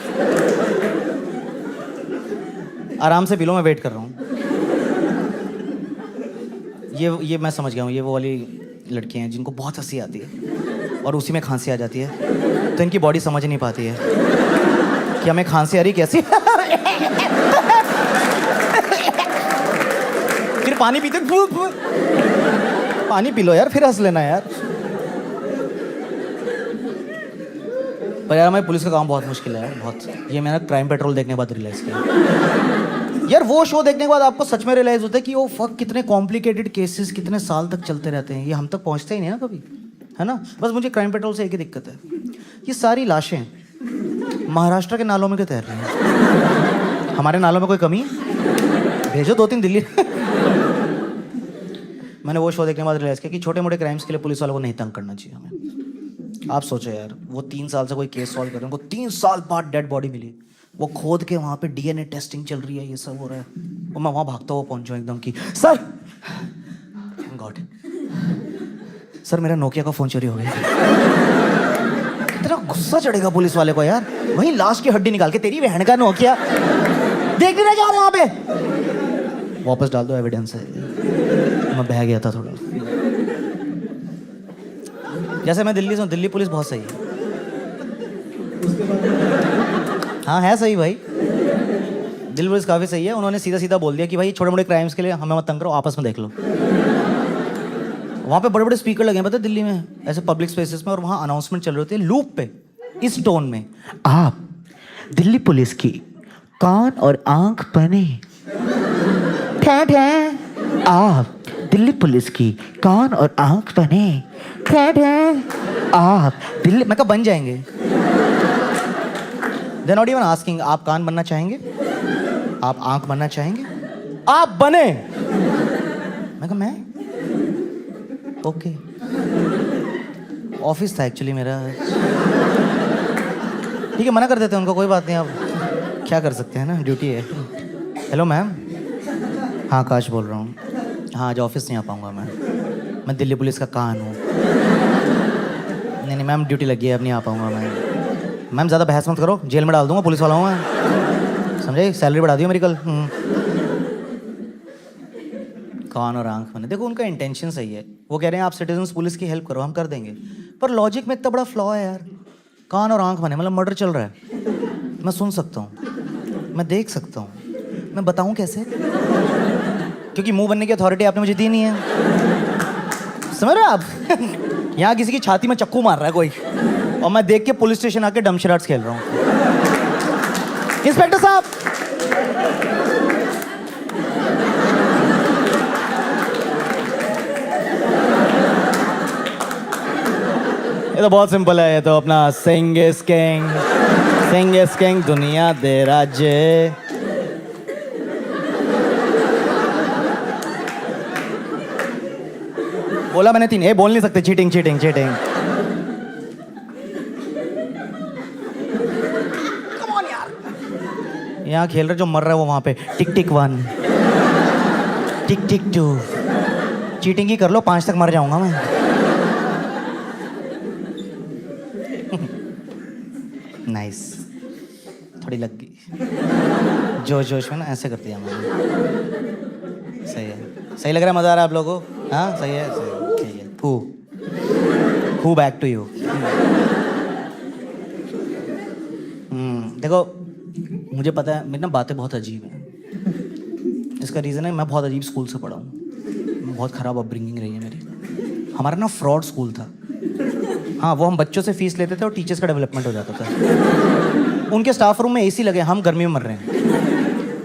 आराम से पी लो, मैं वेट कर रहा हूँ। ये मैं समझ गया हूँ, ये वो वाली लड़कियां हैं जिनको बहुत हंसी आती है और उसी में खांसी आ जाती है, तो इनकी बॉडी समझ नहीं पाती है कि हमें खांसी आ रही कैसी। फिर पानी पीते, पानी पी लो यार, फिर हंस लेना यार। पर यार हमारी पुलिस का काम बहुत मुश्किल है यार, बहुत। ये मैंने क्राइम पेट्रोल देखने के बाद रियलाइज किया यार। वो शो देखने के बाद आपको सच में रियलाइज होता है कि वो फक कितने कॉम्प्लिकेटेड केसेस कितने साल तक चलते रहते हैं, ये हम तक पहुंचते ही नहीं ना कभी, है ना। बस मुझे क्राइम पेट्रोल से एक ही दिक्कत है, ये सारी लाशें महाराष्ट्र के नालों में क्यों तैर रही हैं। हमारे नालों में कोई कमी, भेजो 2-3 दिल्ली। मैंने वो शो देखने के बाद रियलाइज किया कि छोटे मोटे क्राइम्स के लिए पुलिस वालों को नहीं तंग करना चाहिए हमें। आप सोचो यार, वो 3 साल से कोई केस सॉल्व कर रहे हैं, उनको 3 साल बाद डेड बॉडी मिली, वो खोद के वहाँ पे डीएनए टेस्टिंग चल रही है, ये सब हो रहा है, और मैं वहाँ भागता हुआ पहुँच जाऊँ एकदम कि सर गॉड, सर मेरा नोकिया का फ़ोन चोरी हो गया। इतना गुस्सा चढ़ेगा पुलिस वाले को यार, वहीं लाश की हड्डी निकाल के तेरी बहन का नोकिया देख नहीं रहे क्या वहाँ पे, वापस डाल दो एविडेंस है। मैं बह गया था थोड़ा। जैसे मैं दिल्ली से हूँ, दिल्ली पुलिस बहुत सही है। हाँ है सही भाई, दिल्ली पुलिस काफ़ी सही है। उन्होंने सीधा सीधा बोल दिया कि भाई छोटे मोटे क्राइम्स के लिए हमें मत तंग करो, आपस में देख लो। वहाँ पे बड़े बड़े स्पीकर लगे हैं पता है दिल्ली में, ऐसे पब्लिक स्पेसेस में, और वहाँ अनाउंसमेंट चल रही होती है लूप पे, इस टोन में, आप दिल्ली पुलिस की कान और आंख बने, ठे ठे, आप दिल्ली पुलिस की कान और आंख बने, आप दिल्ली, मैं कहा बन जाएंगे। They're not even asking, आप कान बनना चाहेंगे, आप आंख बनना चाहेंगे, आप बने। मैं कहा मैं ओके। ऑफिस था एक्चुअली मेरा। ठीक है, मना कर देते हैं उनको, कोई बात नहीं, आप क्या कर सकते हैं ना, ड्यूटी है। Hello ma'am. हाँ आकाश बोल रहा हूँ। हाँ आज ऑफिस नहीं आ पाऊँगा मैं दिल्ली पुलिस का कान हूँ। नहीं मैम ड्यूटी लगी है, अब नहीं आ पाऊँगा मैं। मैम ज़्यादा बहस मत करो, जेल में डाल दूँगा, पुलिस वाला हूँ मैं, समझे, सैलरी बढ़ा दियो मेरी कल। कान और आंख बने, देखो उनका इंटेंशन सही है, वो कह रहे हैं आप सिटीजन्स पुलिस की हेल्प करो, हम कर देंगे, पर लॉजिक में इतना बड़ा फ्लॉ है यार। कान और आंख बने मतलब मर्डर चल रहा है, मैं सुन सकता हूँ, मैं देख सकता हूँ, मैं बताऊँ कैसे? क्योंकि मुंह बनने की अथॉरिटी आपने मुझे दी नहीं है, समझ रहे हो आप? यहाँ किसी की छाती में चक्कू मार रहा है कोई, और मैं देख के पुलिस स्टेशन आके डम शराट्स खेल रहा हूँ। इंस्पेक्टर साहब, ये तो बहुत सिंपल है, ये तो अपना सिंग इज किंग दुनिया दे राज्य। बोला मैंने 3, ये बोल नहीं सकते, चीटिंग। कम ऑन यार, यहाँ खेल रहे जो मर रहा है वो वहां पे टिक 1 टिक 2, चीटिंग ही कर लो, 5 तक मर जाऊंगा मैं। नाइस, थोड़ी लग गई जोश में ना, ऐसे कर दिया मैंने। सही है, सही लग रहा है, मजा आ रहा है आप लोगों को? हाँ सही है, ठीक है। Who back to you. देखो मुझे पता है मेरी ना बातें बहुत अजीब हैं, इसका रीज़न है मैं बहुत अजीब स्कूल से पढ़ा हूँ, बहुत ख़राब अपब्रिंगिंग रही है मेरी। हमारा ना फ्रॉड स्कूल था। हाँ, वो हम बच्चों से फीस लेते थे और टीचर्स का डेवलपमेंट हो जाता था। उनके स्टाफ रूम में एसी लगे, हम गर्मी में मर रहे हैं।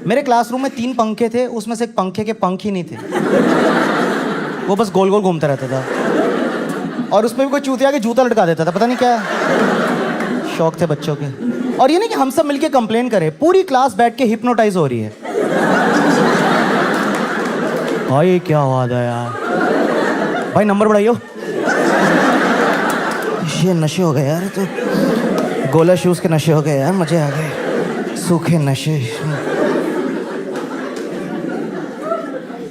मेरे क्लासरूम में 3 पंखे थे, उसमें से एक पंखे के पंख ही नहीं थे, वो बस गोल गोल घूमता रहता था, और उसमें भी कोई चूतिया के जूता लटका देता था, पता नहीं क्या शौक थे बच्चों के। और ये नहीं कि हम सब मिलके कंप्लेन करें, पूरी क्लास बैठ के हिप्नोटाइज हो रही है। भाई क्या आवाज है यार, भाई नंबर बढ़ाइयो, ये नशे हो गए यार, तो गोला शूज के नशे हो गए यार, मजे आ गए, सूखे नशे।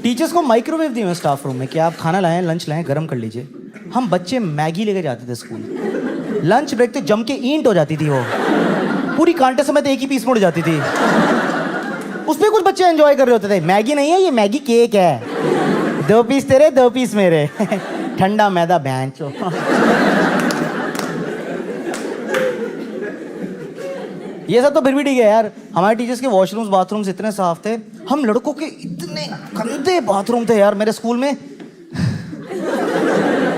टीचर्स को माइक्रोवेव दिए हुए स्टाफ रूम में कि आप खाना लाएं, लंच लाएं, गर्म कर लीजिए। हम बच्चे मैगी लेके जाते थे स्कूल, लंच ब्रेक तो जम के ईंट हो जाती थी, वो पूरी कांटे समेत एक ही पीस में उड़ जाती थी। उसमें कुछ बच्चे एंजॉय कर रहे होते थे, मैगी नहीं है ये, मैगी केक है, 2 पीस तेरे 2 पीस मेरे। ठंडा मैदा बैंचो। ये सब तो फिर भी ठीक है यार, हमारे टीचर्स के वॉशरूम्स बाथरूम्स इतने साफ थे, हम लड़कों के इतने गंदे बाथरूम थे यार मेरे स्कूल में।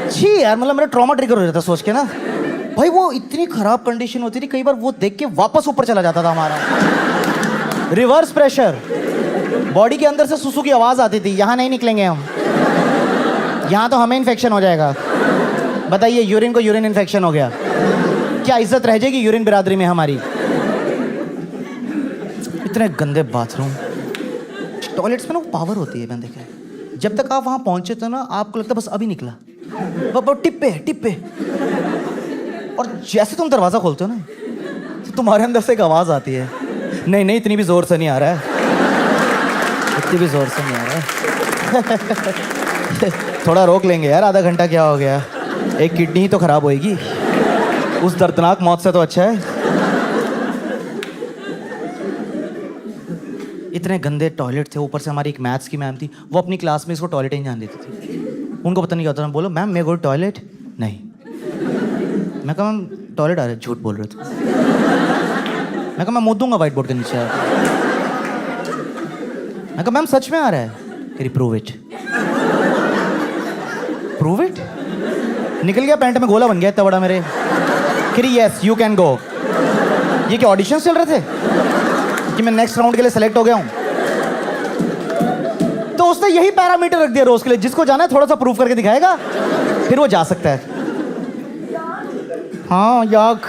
छी यार, मतलब मेरा ट्रॉमा ट्रिगर हो जाता सोच के ना भाई, वो इतनी खराब कंडीशन होती थी, कई बार वो देख के वापस ऊपर चला जाता था हमारा। रिवर्स प्रेशर, बॉडी के अंदर से सुसु की आवाज आती थी, यहाँ नहीं निकलेंगे हम, यहाँ तो हमें इन्फेक्शन हो जाएगा। बताइए, यूरिन को यूरिन इन्फेक्शन हो गया, क्या इज्जत रह जाएगी यूरिन बिरादरी में हमारी? इतने गंदे बाथरूम। टॉयलेट्स में ना पावर होती है, मैंने देखा है, जब तक आप वहां पहुंचे तो ना आपको लगता है बस अभी निकला, वो टिप पे। और जैसे तुम दरवाजा खोलते हो ना तो तुम्हारे अंदर से एक आवाज आती है, नहीं इतनी भी जोर से नहीं आ रहा है, इतनी भी जोर से नहीं आ रहा है। थोड़ा रोक लेंगे यार, आधा घंटा क्या हो गया, एक किडनी ही तो खराब होएगी, उस दर्दनाक मौत से तो अच्छा है। इतने गंदे टॉयलेट थे, ऊपर से हमारी एक मैथ्स की मैम थी, वो अपनी क्लास में इसको टॉयलेट ही जान देती थी, उनको पता नहीं क्या होता था। बोलो मैम मैं गो टॉयलेट, नहीं। मैं कहा मैम टॉयलेट आ रहा है, झूठ बोल रहे थे। मैं कहा मैं मुँह दूंगा व्हाइट बोर्ड के नीचे। मैं कहा मैम सच में आ रहा है, कह प्रूव इट। निकल गया पैंट में गोला बन गया इतना बड़ा मेरे। कह रही यस यू कैन गो। ये क्या ऑडिशंस चल रहे थे कि मैं नेक्स्ट राउंड के लिए सेलेक्ट हो गया हूं? तो दोस्त ने यही पैरामीटर रख दिया रोज के लिए, जिसको जाना है थोड़ा सा प्रूफ करके दिखाएगा फिर वो जा सकता है। हाँ याक।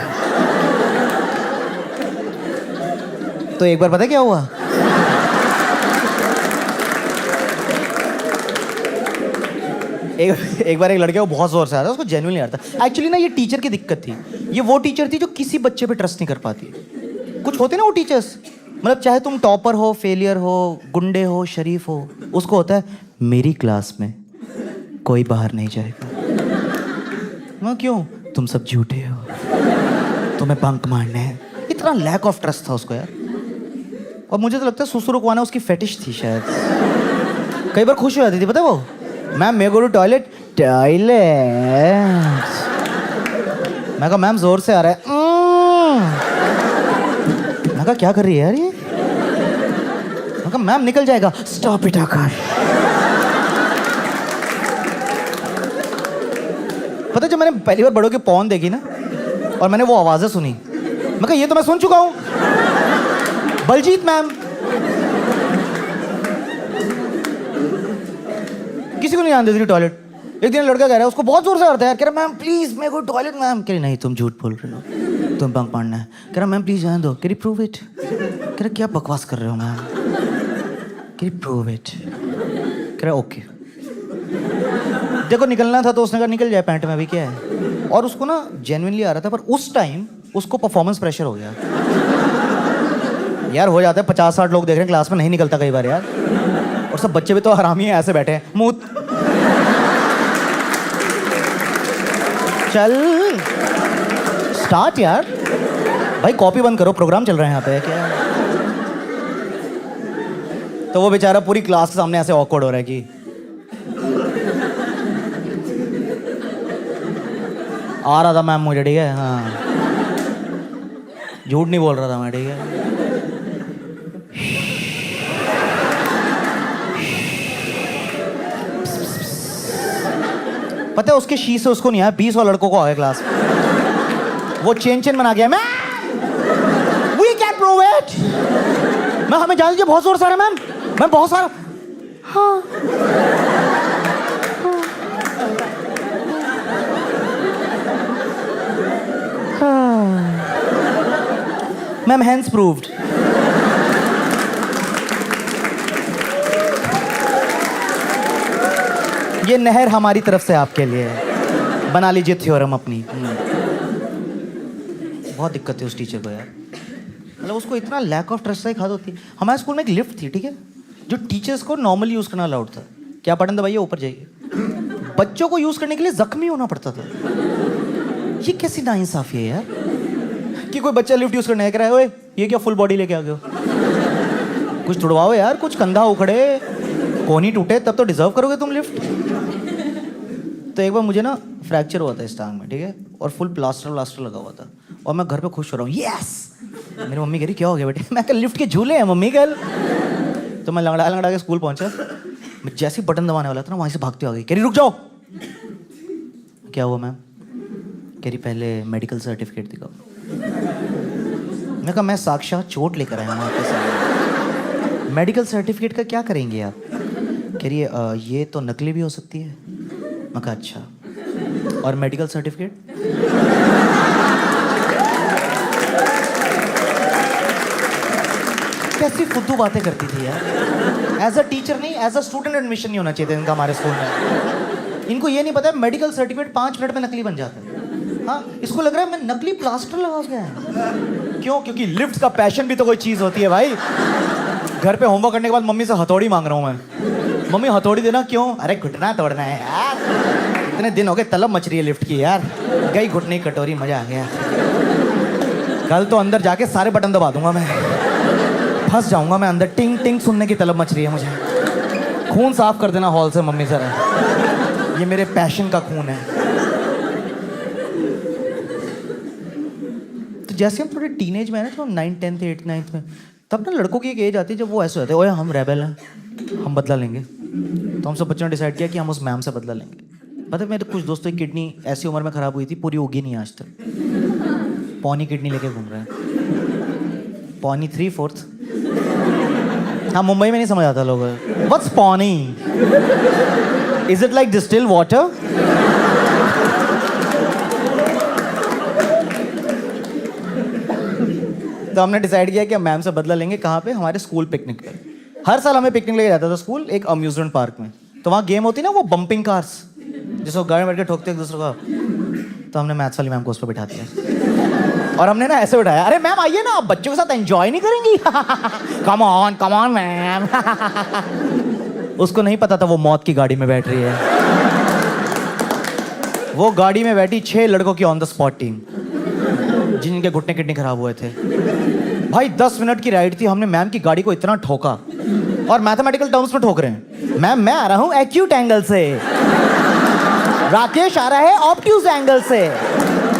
तो एक बार पता है क्या हुआ, एक बार एक लड़के को बहुत जोर से आ रहा था, उसको जेन्युइनली आ रहा था। एक्चुअली ना ये टीचर की दिक्कत थी, ये वो टीचर थी जो किसी बच्चे पे ट्रस्ट नहीं कर पाती। कुछ होते ना वो टीचर्स, मतलब चाहे तुम टॉपर हो, फेलियर हो, गुंडे हो, शरीफ हो, उसको होता है मेरी क्लास में कोई बाहर नहीं जाएगा। मैं क्यों? तुम सब झूठे हो, तुम्हें बंक मारने हैं। इतना लैक ऑफ ट्रस्ट था उसको यार। और मुझे तो लगता है सुसु रुकवाना उसकी फेटिश थी शायद। कई बार खुश हो जाती थी, पता है वो, मैम मैं गो टू टॉयलेट। मैं कहा मैम जोर से आ रहा है। मैं कहा क्या कर रही है यार ये? मैं कहा मैम निकल जाएगा। स्टॉप इट आकाश। पता है जब मैंने पहली बार बड़ों की पॉर्न देखी ना और मैंने वो आवाजें सुनी, मैं कहा ये तो मैं सुन चुका हूं, बलजीत मैम। किसी को नहीं आने देती टॉयलेट। एक दिन लड़का कह रहा है, उसको बहुत जोर से आता है, कह रहा मैम प्लीज मैं गो टॉयलेट। मैम कह रही नहीं तुम झूठ बोल रहे हो, तुम बंक मारना है। कह रहा मैम प्लीज जाने दो। कह रही प्रूव इट। कह रहा क्या बकवास कर रहे हो मैम? कह रही प्रूव इट। कह रहा ओके। देखो निकलना था तो उसने कहा निकल जाए, पैंट में भी क्या है। और उसको ना जेन्युइनली आ रहा था, पर उस टाइम उसको परफॉर्मेंस प्रेशर हो गया यार। हो जाता है 50-60 लोग देख रहे हैं क्लास में, नहीं निकलता कई बार यार। और सब बच्चे भी तो हरामी है, ऐसे बैठे हैं मुंह। चल स्टार्ट यार भाई, कॉपी बंद करो, प्रोग्राम चल रहा है यहाँ पे क्या। तो वो बेचारा पूरी क्लास के सामने ऐसे ऑकवर्ड हो रहा है कि आ रहा था मैम मुझे, ठीक है। हाँ झूठ नहीं बोल रहा था मैं, ठीक है। पता है उसके शी से उसको नहीं आया, 20 और लड़कों को आ गया क्लास में। वो चेन बना गया। Ma'am we can prove it. मैं हमें जान लीजिए बहुत जोर से आ रहा है मैम बहुत सारा। हाँ मैम हैंड्स प्रूव्ड। ये नहर हमारी तरफ से आपके लिए है, बना लीजिए थ्योरम अपनी। बहुत दिक्कत थी उस टीचर को यार, मतलब उसको इतना लैक ऑफ ट्रस्ट से खाद होती है। हमारे स्कूल में एक लिफ्ट थी, ठीक है, जो टीचर्स को नॉर्मली यूज करना अलाउड था। क्या बटन दबाइए ऊपर जाइए। बच्चों को यूज करने के लिए जख्मी होना पड़ता था। ये कैसी नाइंसाफी है यार कि कोई बच्चा लिफ्ट यूज करने कह रहा है, ओए ये क्या फुल बॉडी लेके आ गए हो? कुछ तुड़वाओ यार, कुछ कंधा उखड़े, कोहनी टूटे, तब तो डिजर्व करोगे तुम लिफ्ट। तो एक बार मुझे ना फ्रैक्चर हुआ था इस टांग में, ठीक है, और फुल प्लास्टर लगा हुआ था, और मैं घर पे खुश हो रहा हूँ, यस। मेरी मम्मी कह रही क्या हो गया बेटे? मैं कल लिफ्ट के झूले हैं मम्मी कल। तो मैं लंगड़ा के स्कूल पहुंचा। मैं जैसे ही बटन दबाने वाला था ना, वहीं से भागते आ गई। कह रही रुक जाओ। क्या हुआ मैम? कह रही पहले मेडिकल सर्टिफिकेट दिखाओ। मैं कहा मैं साक्षात चोट लेकर आया हूँ आपके साथ, मेडिकल सर्टिफिकेट का क्या करेंगे आप? कह रही है ये तो नकली भी हो सकती है। मैं कहा अच्छा, और मेडिकल सर्टिफिकेट? कैसी फुद्दू बातें करती थी यार। एज अ टीचर नहीं, एज अ स्टूडेंट एडमिशन नहीं होना चाहिए था इनका हमारे स्कूल में। इनको ये नहीं पता है मेडिकल सर्टिफिकेट 5 मिनट में नकली बन जाता है। हाँ, इसको लग रहा है मैं नकली प्लास्टर लगा गया है। क्यों? क्योंकि लिफ्ट का पैशन भी तो कोई चीज होती है भाई। घर पे होमवर्क करने के बाद मम्मी से हथौड़ी मांग रहा हूँ मैं, मम्मी हथौड़ी देना। क्यों? अरे घुटना तोड़ना है यार, इतने दिन हो गए तलब मच रही है लिफ्ट की यार। गई घुटने की कटोरी, मजा आ गया। कल तो अंदर जाके सारे बटन दबा दूंगा मैं, फंस जाऊंगा मैं अंदर। टिंग टिंग सुनने की तलब मच रही है मुझे। खून साफ कर देना हॉल से मम्मी सर, ये मेरे पैशन का खून है। तो जैसे हम थोड़े टीनेज में है ना, तो 9th 10th 8th 9th में, तब ना लड़कों की एक एज आती है जब वो ऐसे होते हैं, ओए हम रेबेल हैं, हम बदला लेंगे। तो हम सब बच्चों ने डिसाइड किया कि हम उस मैम से बदला लेंगे। पता है मेरे कुछ दोस्तों की किडनी ऐसी उम्र में खराब हुई थी, पूरी उगी नहीं आज तक। पौनी किडनी लेके घूम रहे हैं, पौनी 3/4। हाँ, मुंबई में नहीं समझ आता लोगों को। What's pony? Is it like distil water? तो हमने डिसाइड किया कि हम मैम से बदला लेंगे। कहाँ पे? हमारे स्कूल पिकनिक पे। हर साल हमें पिकनिक लेके जाता था स्कूल, एक अम्यूजमेंट पार्क में। तो वहाँ गेम होती ना, वो बम्पिंग कार्स, जिसको गाड़ी में बैठ के ठोकते एक दूसरे को। तो हमने मैथ्स वाली मैम को उस पर बिठा दिया और हमने ना ऐसे बिठाया, अरे मैम आइए ना, आप बच्चों के साथ एंजॉय नहीं करेंगी? Come on ma'am. उसको नहीं पता था वो मौत की गाड़ी में बैठ रही है। वो गाड़ी में बैठी 6 लड़कों की ऑन द स्पॉट टीम, जिनके घुटने किडनी खराब हुए थे। भाई 10 मिनट की राइड थी, हमने मैम की गाड़ी को इतना ठोका, और मैथमेटिकल टर्म्स में ठोक रहे हैं। मैम मैं आ रहा हूँ एक्यूट एंगल से, राकेश आ रहा है ऑब्ट्यूज एंगल से,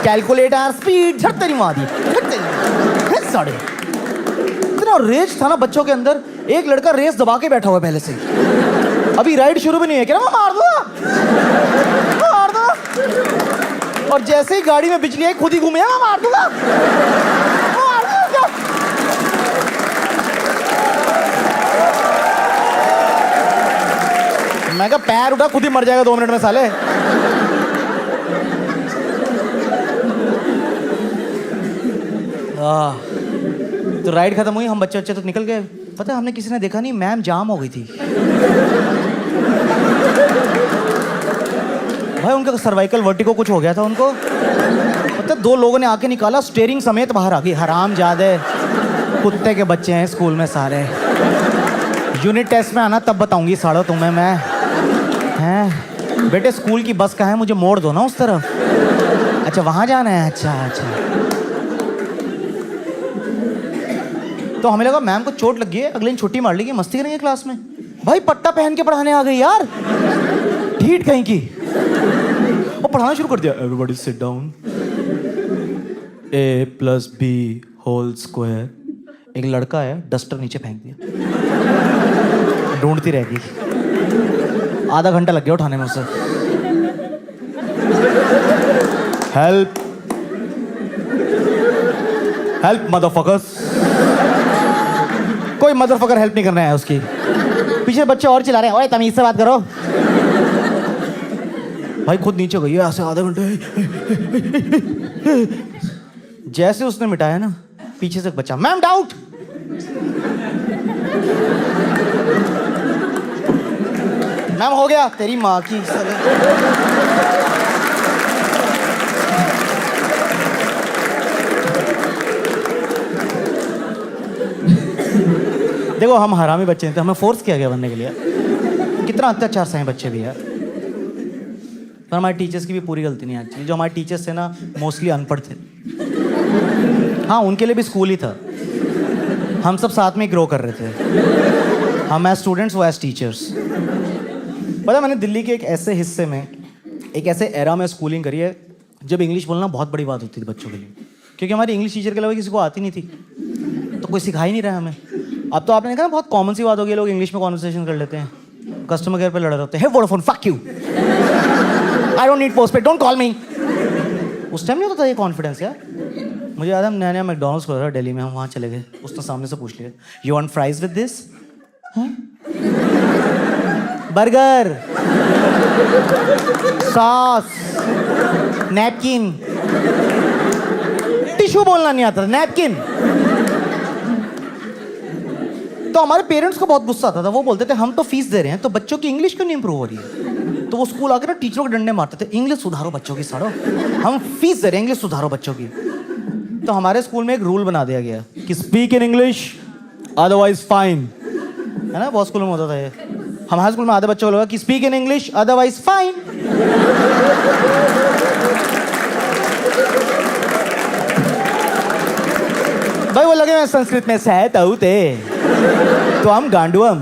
कैलकुलेटर स्पीड झट तेरी माँ दी। इतना रेज था ना बच्चों के अंदर। एक लड़का रेस दबा के बैठा हुआ है पहले से, अभी राइड शुरू भी नहीं है, कह रहा मैं मार दूंगा, मार दूंगा। और जैसे ही गाड़ी में बिजली आई खुद ही घूमे, मैं मार दूंगा, मार दूंगा। मैं कहा पैर उठा, खुद ही मर जाएगा 2 मिनट में साले। तो राइड खत्म हुई, हम बच्चे तो निकल गए। पता है हमने किसी ने देखा नहीं, मैम जाम हो गई थी। भाई उनका सर्वाइकल वर्टिगो कुछ हो गया था उनको। पता है 2 लोगों ने आके निकाला, स्टीयरिंग समेत बाहर आ गई। हरामजादे, कुत्ते के बच्चे हैं स्कूल में सारे। यूनिट टेस्ट में आना तब बताऊंगी साड़ो तुम्हें मैं। हैं बेटे, स्कूल की बस कहाँ है, मुझे मोड़ दो ना उस तरफ। अच्छा वहाँ जाना है, अच्छा। तो हमें लगा मैम को चोट लगी है, अगले दिन छुट्टी मार लेगी, मस्ती करेंगे क्लास में। भाई पट्टा पहन के पढ़ाने आ गई यार, ढीठ कहीं की। और पढ़ाना शुरू कर दिया, everybody sit down, a + b whole square. एक लड़का है, डस्टर नीचे फेंक दिया, ढूंढती रह गई। आधा घंटा लग गया उठाने में उसे। Help help motherfuckers. कोई मदरफकर हेल्प नहीं करना है उसकी। पीछे बच्चे और चिल्ला रहे हैं, ओए तमीज से बात करो। भाई खुद नीचे गई है ऐसे आधा घंटे। जैसे उसने मिटाया ना, पीछे से बच्चा, मैम डाउट। मैम हो गया, तेरी माँ की। देखो हम हरामी बच्चे हैं, तो हमें फोर्स किया गया बनने के लिए। कितना अत्याचार सहे बच्चे भी यार। पर हमारे टीचर्स की भी पूरी गलती नहीं है। जो हमारे टीचर्स थे ना, मोस्टली अनपढ़ थे। हाँ उनके लिए भी स्कूल ही था, हम सब साथ में ग्रो कर रहे थे। हम एज स्टूडेंट्स, वो एज टीचर्स। पता है मैंने दिल्ली के एक ऐसे हिस्से में, एक ऐसे एरा में स्कूलिंग करी है जब इंग्लिश बोलना बहुत बड़ी बात होती थी बच्चों के लिए, क्योंकि हमारी इंग्लिश टीचर के अलावा किसी को आती नहीं थी, तो कोई सिखा ही नहीं रहा हमें। अब तो आपने देखा ना, बहुत कॉमन सी बात हो गई, लोग इंग्लिश में कॉन्वर्सेशन कर लेते हैं, कस्टमर केयर पे लड़ रहे होते हैं, hey Vodafone fuck you, I don't need postpaid, don't call me. उस टाइम नहीं होता था ये कॉन्फिडेंस यार। मुझे याद है नया नया मैकडॉनल्ड्स खोला था दिल्ली में, हम वहाँ चले गए, उसने सामने से पूछ लिया, you want fries with this, burger, sauce, napkin. Tissue बोलना नहीं आता था, नैपकिन। तो हमारे पेरेंट्स को बहुत गुस्सा आता था। वो बोलते थे हम तो फीस दे रहे हैं, तो बच्चों की इंग्लिश क्यों नहीं इंप्रूव हो रही है। तो वो स्कूल आकर ना टीचरों के डंडे मारते थे, इंग्लिश सुधारो बच्चों की, सारो हम फीस दे रहे हैं, इंग्लिश सुधारो बच्चों की। तो हमारे स्कूल में एक रूल बना दिया गया कि speak in English otherwise fine, है ना, बहुत स्कूलों में होता था ये। हमारे स्कूल में आधे बच्चों को लगा कि speak in English otherwise fine. भाई वो लगे मैं संस्कृत में सहतौते, तो हम गांडुअम।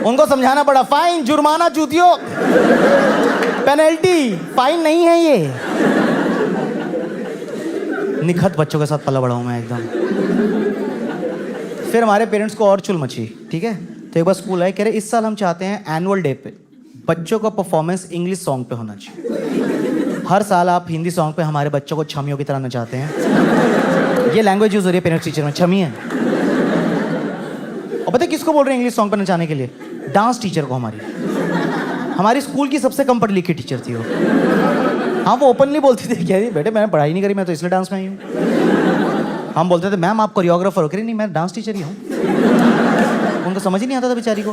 उनको समझाना पड़ा, फाइन, जुर्माना, चूतियों, पेनल्टी, फाइन नहीं है ये। निखत बच्चों के साथ पला बड़ा हूं मैं एकदम। फिर हमारे पेरेंट्स को और चुल मची, ठीक है। तो एक बार स्कूल आए, कह रहे इस साल हम चाहते हैं एनुअल डे पे बच्चों का परफॉर्मेंस इंग्लिश सॉन्ग पे होना चाहिए। हर साल आप हिंदी सॉन्ग पे हमारे बच्चों को छमियों की तरह नचाते हैं, ये लैंग्वेज यूज हो रही है पेरेंट्स टीचर में, छमी है। और पता है किसको बोल रहे हैं इंग्लिश सॉन्ग पर नचाने के लिए? डांस टीचर को। हमारी स्कूल की सबसे कम पढ़ी लिखी टीचर थी वो। हाँ, वो ओपनली बोलती थी, कह रही बेटे मैंने पढ़ाई नहीं करी, मैं तो इसलिए डांस में आई हूँ। हम बोलते थे मैम आप कोरियोग्राफर हो? कह रही नहीं, मैं डांस टीचर ही हूँ। उनको समझ ही नहीं आता था बेचारी को,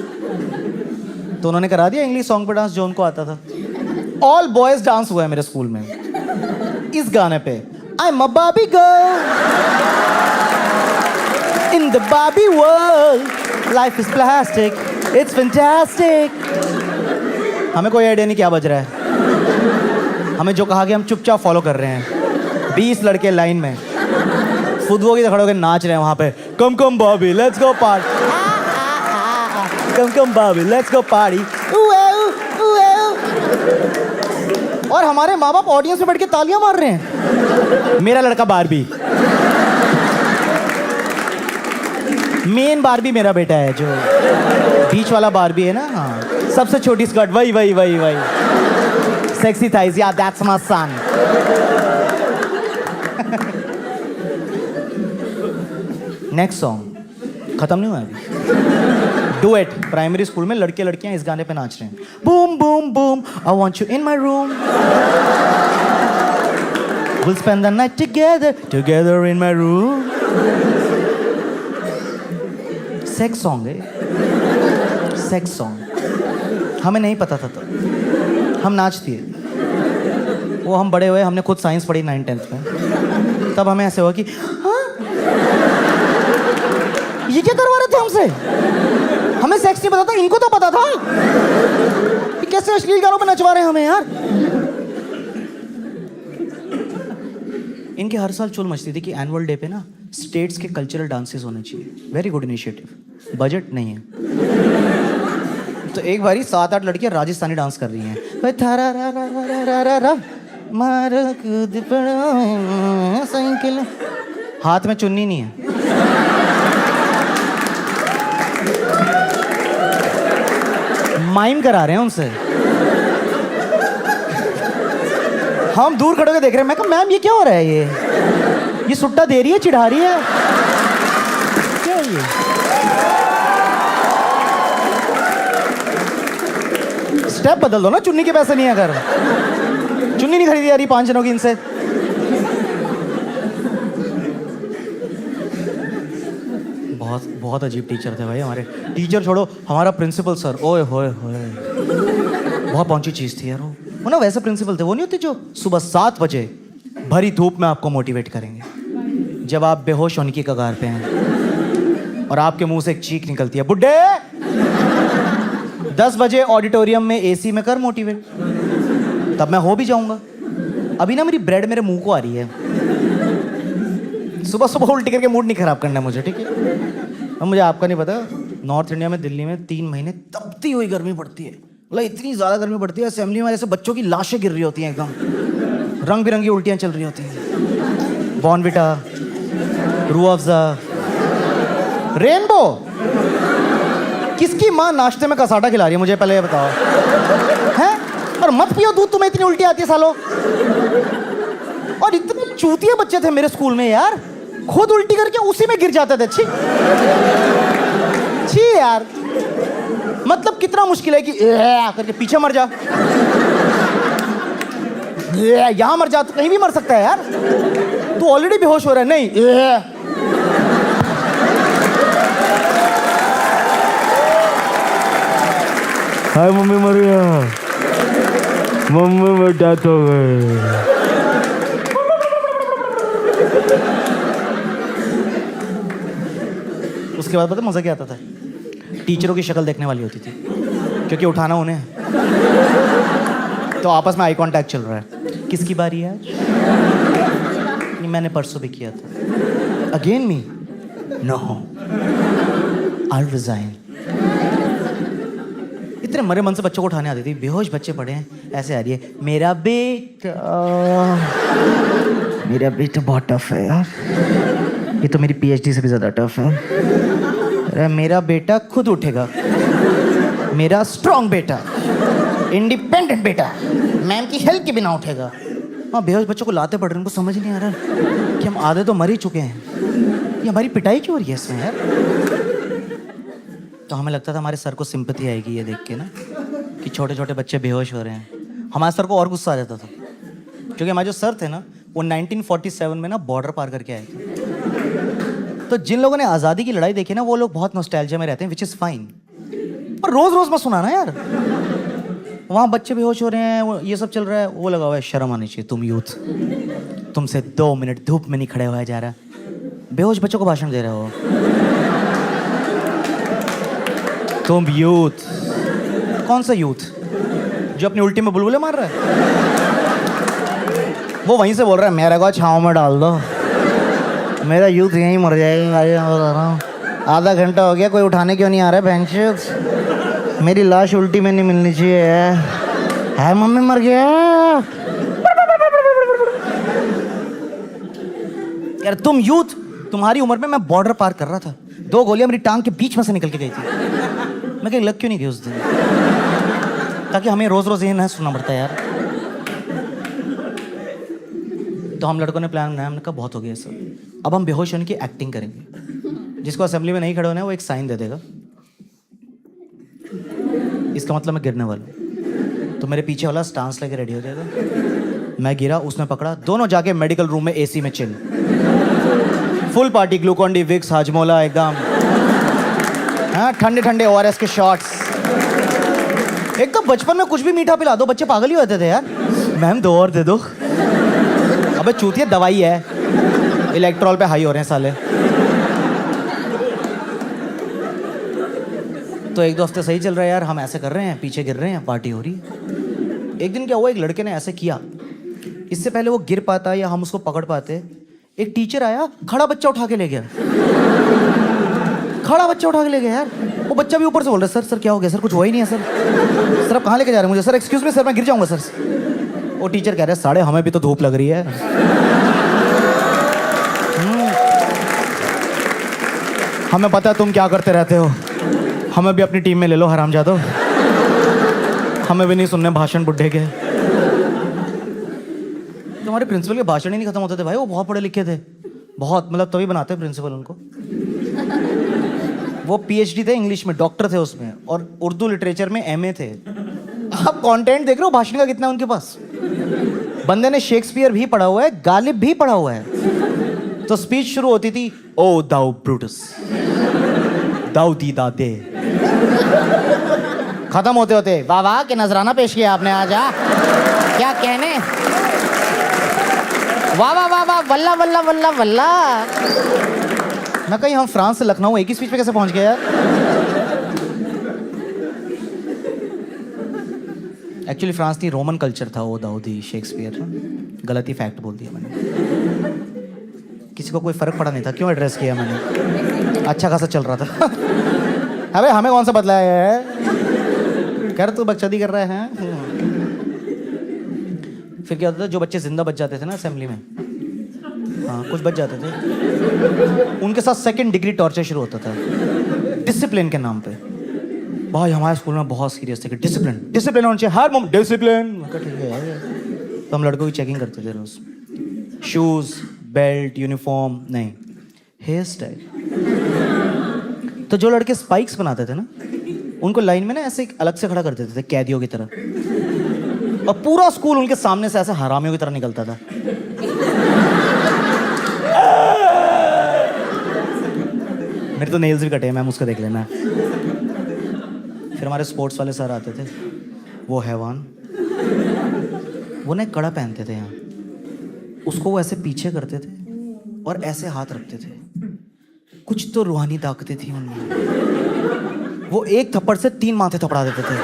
तो उन्होंने करा दिया इंग्लिश सॉन्ग पर डांस जो उनको आता था। ऑल बॉयज डांस हुआ है मेरे स्कूल में इस गाने पे। I am a Barbie girl in the Barbie world, life is plastic, it's fantastic. हमें कोई आइडिया नहीं क्या बज रहा है, हमें जो कहा गया हम चुपचाप फॉलो कर रहे हैं। 20 लड़के लाइन में फुदवो की खड़े होकर नाच रहे हैं वहां पे। Come come baby let's go party, come come baby let's go party. और हमारे माँ बाप ऑडियंस में बैठ के तालियां मार रहे हैं। मेरा लड़का बारबी, मेन बारबी मेरा बेटा है, जो बीच वाला बारबी है ना, हाँ सबसे छोटी स्कर्ट, वही वही वही वही सेक्सी थाइज, या that's my son. Next song खत्म नहीं हुआ अभी। डुएट प्राइमरी स्कूल में लड़के लड़कियां इस गाने पे नाच रहे हैं। Boom boom boom I want you in my room, we'll spend the night together in my room। Sex song है, सेक्स सॉन्ग। हमें नहीं पता था तो हम नाचती है वो। हम बड़े हुए, हमने खुद साइंस पढ़ी 9th-10th में, तब हमें ऐसे हुआ कि हाँ ये क्या करवा रहे थे हमसे? हमें सेक्स नहीं पता था, इनको तो पता था। ये कैसे अश्लील गानों पे नचवा रहे हैं हमें यार। इनके हर साल चुल मचती थी कि एनुअल डे पे ना स्टेट्स के कल्चरल डांसेस होने चाहिए। वेरी गुड इनिशिएटिव, बजट नहीं है। तो एक बारी 7-8 लड़कियां राजस्थानी डांस कर रही हैं। हाथ में चुन्नी नहीं है। माइम करा रहे हैं उनसे। हम दूर खड़े होकर देख रहे हैं। मैं कहा मैम ये क्या हो रहा है? ये सुट्टा दे रही है, चिढ़ा रही है, क्या है ये? स्टेप बदल दो ना, चुन्नी के पैसे नहीं है अगर। चुन्नी नहीं खरीदी जा रही 5 जनों की इनसे। बहुत बहुत अजीब टीचर थे भाई हमारे। टीचर छोड़ो, हमारा प्रिंसिपल सर, ओए होए होए, बहुत पहुंची चीज थी यार वो ना। वैसे प्रिंसिपल थे वो, नहीं होते जो सुबह 7 बजे भरी धूप में आपको मोटिवेट करेंगे जब आप बेहोश होने की कगार पे हैं और आपके मुंह से एक चीख निकलती है, बुड्ढे 10 बजे ऑडिटोरियम में एसी में कर मोटिवेट। तब मैं हो भी जाऊंगा। अभी ना मेरी ब्रेड मेरे मुंह को आ रही है। सुबह सुबह उल्टी करके मूड नहीं खराब करना मुझे, ठीक है? अब मुझे आपका नहीं पता, नॉर्थ इंडिया में दिल्ली में 3 महीने तपती हुई गर्मी पड़ती है। मतलब इतनी ज़्यादा गर्मी पड़ती है, असेंबली में जैसे बच्चों की लाशें गिर रही होती हैं, एकदम रंग बिरंगी उल्टियाँ चल रही होती हैं। Bournvita, Rooh Afza, rainbow. किसकी माँ नाश्ते में कसाटा खिला रही है मुझे पहले ये बताओ, हैं? और मत पियो दूध, तुम्हें इतनी उल्टी आती है सालों। और इतने चूतिया बच्चे थे मेरे स्कूल में यार, खुद उल्टी करके उसी में गिर जाते थे। छी छी यार, मतलब कितना मुश्किल है कि करके पीछे मर जा, यहां मर जा, तो कहीं भी मर सकता है यार। तू ऑलरेडी बेहोश हो रहा है। नहीं, हाय मम्मी मर गया, मम्मी में डेथ हो गई। उसके बाद पता मजा क्या आता था? टीचरों की शक्ल देखने वाली होती थी, क्योंकि उठाना उन्हें। तो आपस में आई कांटेक्ट चल रहा है। किसकी बारी है आज? नहीं, मैंने परसों भी किया था। Again me? No, I resign. इतने मरे मन से बच्चों को उठाने आती थी। बेहोश बच्चे पड़े हैं, ऐसे आ रही है, मेरा बेटा बहुत टफ है यार, ये तो मेरी पीएचडी से भी ज़्यादा टफ है। अरे मेरा बेटा खुद उठेगा, मेरा स्ट्रॉन्ग बेटा, इंडिपेंडेंट बेटा, मैम की हेल्प के बिना उठेगा। हाँ बेहोश बच्चों को लाते पड़ रहे हैं, उनको समझ नहीं आ रहा कि हम आधे तो मर ही चुके हैं, ये हमारी पिटाई क्यों हो रही है इसमें यार। तो हमें लगता था हमारे सर को सिंपैथी आएगी ये देख के ना कि छोटे छोटे बच्चे बेहोश हो रहे हैं। हमारे सर को और गुस्सा आ जाता था क्योंकि हमारे जो सर थे ना वो 1947 में ना बॉर्डर पार करके आए थे। तो जिन लोगों ने आज़ादी की लड़ाई देखी ना वो लोग बहुत नॉस्टैल्जिया में रहते हैं, विच इज़ फाइन। पर रोज़ रोज़ मत सुनाना यार। वहाँ बच्चे बेहोश हो रहे हैं, ये सब चल रहा है, वो लगा हुआ है, शर्म आनी चाहिए तुम यूथ, तुमसे 2 मिनट धूप में नहीं खड़े हुआ जा रहा, बेहोश बच्चों को भाषण दे रहे हो तुम यूथ। कौन सा यूथ जो अपनी उल्टी में बुलबुले मार रहा है? वो वहीं से बोल रहा है मेरे को छाँव में डाल दो, मेरा यूथ यहीं मर जाएगा। आधा घंटा हो गया, कोई उठाने क्यों नहीं आ रहा है बेंच? मेरी लाश उल्टी में नहीं मिलनी चाहिए है मम्मी मर गया यार। तुम यूथ, तुम्हारी उम्र में मैं बॉर्डर पार कर रहा था, 2 गोलियां मेरी टांग के बीच में से निकल के गई थी। मैं कहीं लग क्यों नहीं गई उस दिन, ताकि हमें रोज रोज ये ना सुनना पड़ता यार। तो हम लड़कों ने प्लान बनाया, हमने कहा बहुत हो गया सब, अब हम बेहोश होने की एक्टिंग करेंगे। जिसको असेंबली में नहीं खड़े होना है वो एक साइन दे देगा, इसका मतलब मैं गिरने वाला हूँ। तो मेरे पीछे वाला स्टांस लेके रेडी हो जाएगा, मैं गिरा, उसने पकड़ा, दोनों जाके मेडिकल रूम में एसी में chill, full party, Glucon D, Vicks, Hajmola एकदम, हाँ ठंडे ठंडे ORS के शॉट्स। एक तो बचपन में कुछ भी मीठा पिला दो, बच्चे पागल ही होते थे यार। मैम 2 और दे दो। अबे चूतिया दवाई है, इलेक्ट्रॉल पे हाई हो रहे हैं साले। तो 1-2 हफ्ते सही चल रहा है यार, हम ऐसे कर रहे हैं, पीछे गिर रहे हैं, पार्टी हो रही है। एक दिन क्या हुआ, एक लड़के ने ऐसे किया, इससे पहले वो गिर पाता या हम उसको पकड़ पाते, एक टीचर आया, खड़ा बच्चा उठा के ले गया। खड़ा बच्चा उठा के ले गया यार। वो बच्चा भी ऊपर से बोल रहा है, सर सर क्या हो गया सर, कुछ हुआ ही नहीं है सर, सर आप कहाँ लेके जा रहे हैं मुझे, सर एक्सक्यूज मी सर मैं गिर जाऊंगा सर। वो टीचर कह रहा है, साढ़े हमें भी तो धूप लग रही है। हमें पता है तुम क्या करते रहते हो, हमें भी अपनी टीम में ले लो हरामजादो, हमें भी नहीं सुनने भाषण बुड्ढे के। तुम्हारे प्रिंसिपल के भाषण ही नहीं खत्म होते थे भाई, वो बहुत पढ़े लिखे थे, बहुत, मतलब तभी बनाते प्रिंसिपल उनको। वो PhD थे इंग्लिश में, डॉक्टर थे उसमें, और उर्दू लिटरेचर में MA थे। आप कंटेंट देख रहे हो भाषण का कितना है उनके पास। बंदे ने शेक्सपियर भी पढ़ा हुआ है, गालिब भी पढ़ा हुआ है। तो स्पीच शुरू होती थी, ओ दाऊ ब्रूटस, दाऊ दी दादे, खत्म होते होते वाह वाह के नजराना पेश किया आपने आज, क्या कहने, वाह वाह वाह वाह, वल्ला वल्ला वल्ला वल्ला। मैं कहीं हम फ्रांस से लखनऊ एक ही स्पीच पे कैसे पहुंच गए यार। एक्चुअली फ्रांस नहीं, रोमन कल्चर था वो दाऊदी शेक्सपियर, गलत ही फैक्ट बोल दिया मैंने, किसी को कोई फर्क पड़ा नहीं था, क्यों एड्रेस किया मैंने, अच्छा खासा चल रहा था। अबे हमें कौन सा बदला है, कर तू बकचोदी कर रहा है। फिर क्या होता था, जो बच्चे जिंदा बच जाते थे ना असेंबली में, हाँ कुछ बच जाते थे, उनके साथ 2nd डिग्री टॉर्चर शुरू होता था, डिसिप्लिन के नाम पे। भाई हमारे स्कूल में बहुत सीरियस थे कि डिसिप्लिन डिसिप्लिन होना चाहिए हर मोमेंट, डिसिप्लिन। ठीक है, तो हम लड़कों की चेकिंग करते थे रोज, शूज, बेल्ट, यूनिफॉर्म, नहीं हेयर स्टाइल। तो जो लड़के स्पाइक्स बनाते थे ना, उनको लाइन में ना ऐसे अलग से खड़ा कर देते थे कैदियों की तरह, और पूरा स्कूल उनके सामने से ऐसे हरामियों की तरह निकलता था। मेरे तो नेल्स भी कटे हैं मैम, उसको देख लेना। फिर हमारे स्पोर्ट्स वाले सर आते थे, वो हैवान, वो ना एक कड़ा पहनते थे यहाँ, उसको वो ऐसे पीछे करते थे और ऐसे हाथ रखते थे, कुछ तो रूहानी ताकतें थी उनमें। वो एक थप्पड़ से 3 माथे थपड़ा देते थे।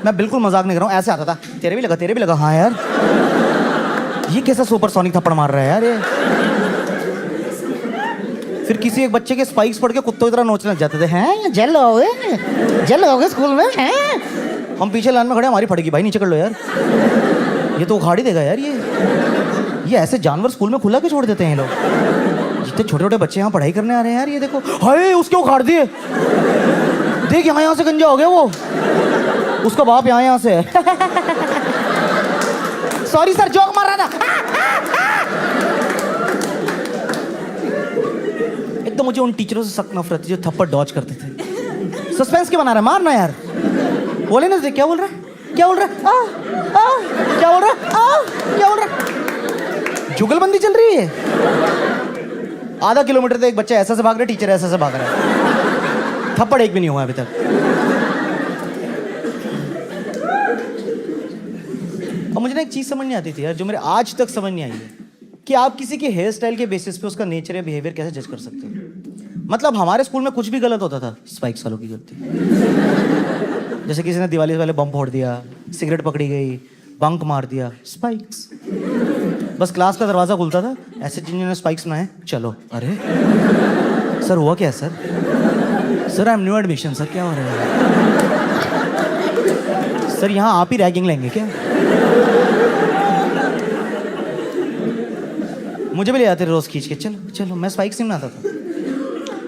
मैं बिल्कुल मजाक नहीं कर रहा हूँ, ऐसे आता था, तेरे भी लगा, तेरे भी लगा, हाँ यार ये कैसा सुपरसोनिक थप्पड़ मार रहा है यार ये। फिर किसी एक बच्चे के स्पाइक्स पड़ के कुत्तों की तरह नोचने लग जाते थे, हैं जेल लगाओगे स्कूल में, हैं। हम पीछे लाइन में खड़े, हमारी फटेगी, भाई नीचे कर लो यार, ये तो उखाड़ ही देगा यार ये ऐसे जानवर स्कूल में खुला क्यों छोड़ देते हैं ये लोग। जितने छोटे छोटे बच्चे यहाँ पढ़ाई करने आ रहे हैं यार, ये देखो, हाय उसके उखाड़ दिए, देख यहाँ से गंजा हो गया वो, उसका बाप यहाँ से सॉरी सर, जोक मार रहा था। एक तो मुझे उन टीचरों से सख्त नफरत थी जो थप्पड़ डॉज करते थे। सस्पेंस क्यों बना रहा है, मारना यार। बोले ना, क्या बोल रहा है, क्या बोल रहा है, क्या बोल रहा है, क्या बोल रहा है। जुगलबंदी चल रही है। आधा किलोमीटर तक एक बच्चा ऐसा से भाग रहा है, टीचर ऐसा से भाग रहा है। थप्पड़ एक भी नहीं हुआ अभी तक। और मुझे ना एक चीज समझ नहीं आती थी यार, जो मेरे आज तक समझ नहीं आई है, कि आप किसी के हेयर स्टाइल के बेसिस पे उसका नेचर या बिहेवियर कैसे जज कर सकते हो। मतलब हमारे स्कूल में कुछ भी गलत होता था, स्पाइक्स वालों की गलती। जैसे किसी ने दिवाली वाले बम फोड़ दिया, सिगरेट पकड़ी गई, बंक मार दिया, स्पाइक्स। बस क्लास का दरवाजा खुलता था, ऐसे जिन्होंने स्पाइक्स बनाए, चलो। अरे सर, हुआ क्या sir? Sir I am new admission sir, क्या हो रहा है सर? यहाँ आप ही रैगिंग लेंगे क्या? मुझे भी ले आते रोज खींच के, चलो चलो। मैं स्पाइक्स नहीं बनाता था,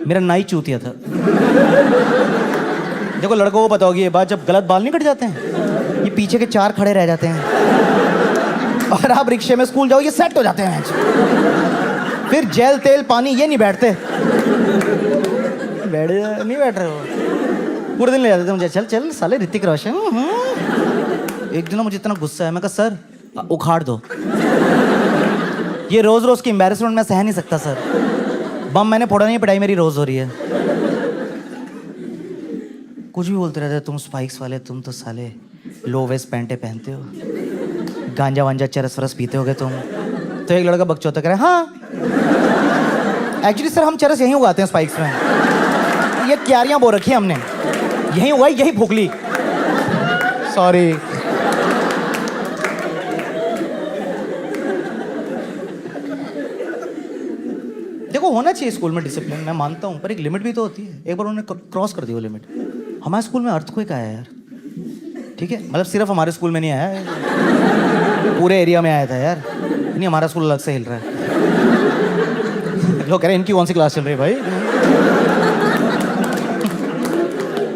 मेरा नाई चूतिया था। देखो लड़कों को पता होगी ये बात, जब गलत बाल नहीं कट जाते हैं, ये पीछे के 4 खड़े रह जाते हैं। और आप रिक्शे में स्कूल जाओ, ये सेट हो जाते हैं। फिर जेल तेल पानी ये नहीं बैठते, नहीं बैठ रहे हो, पूरे दिन ले जाते थे मुझे। चल चल साले ऋतिक रोशन। एक दिन मुझे इतना गुस्सा है, मैं कहा सर उखाड़ दो, ये रोज रोज की एम्बैरेसमेंट मैं सह नहीं सकता सर। बम मैंने फोड़ा नहीं, पिटाई मेरी रोज हो रही है। कुछ भी बोलते रहते, तुम स्पाइक्स वाले, तुम तो साले लो वेस्ट पैंटे पहनते हो, गांजा वांजा चरस वरस पीते होगे तुम। तो एक लड़का बकचोदा करे, हाँ एक्चुअली सर हम चरस यहीं उगाते हैं स्पाइक्स में, ये क्यारियां बो रखी है हमने, यहीं उगाई यहीं फूक ली। सॉरी। देखो होना चाहिए स्कूल में डिसिप्लिन, मैं मानता हूँ, पर एक लिमिट भी तो होती है। एक बार उन्होंने क्रॉस कर दी वो लिमिट। हमारे स्कूल में अर्थक्वेक आया यार, ठीक है, मतलब सिर्फ हमारे स्कूल में नहीं आया, पूरे एरिया में आया था यार। नहीं हमारा स्कूल अलग से हिल रहा है। लोग कह रहे हैं इनकी कौन सी क्लास चल रही है भाई।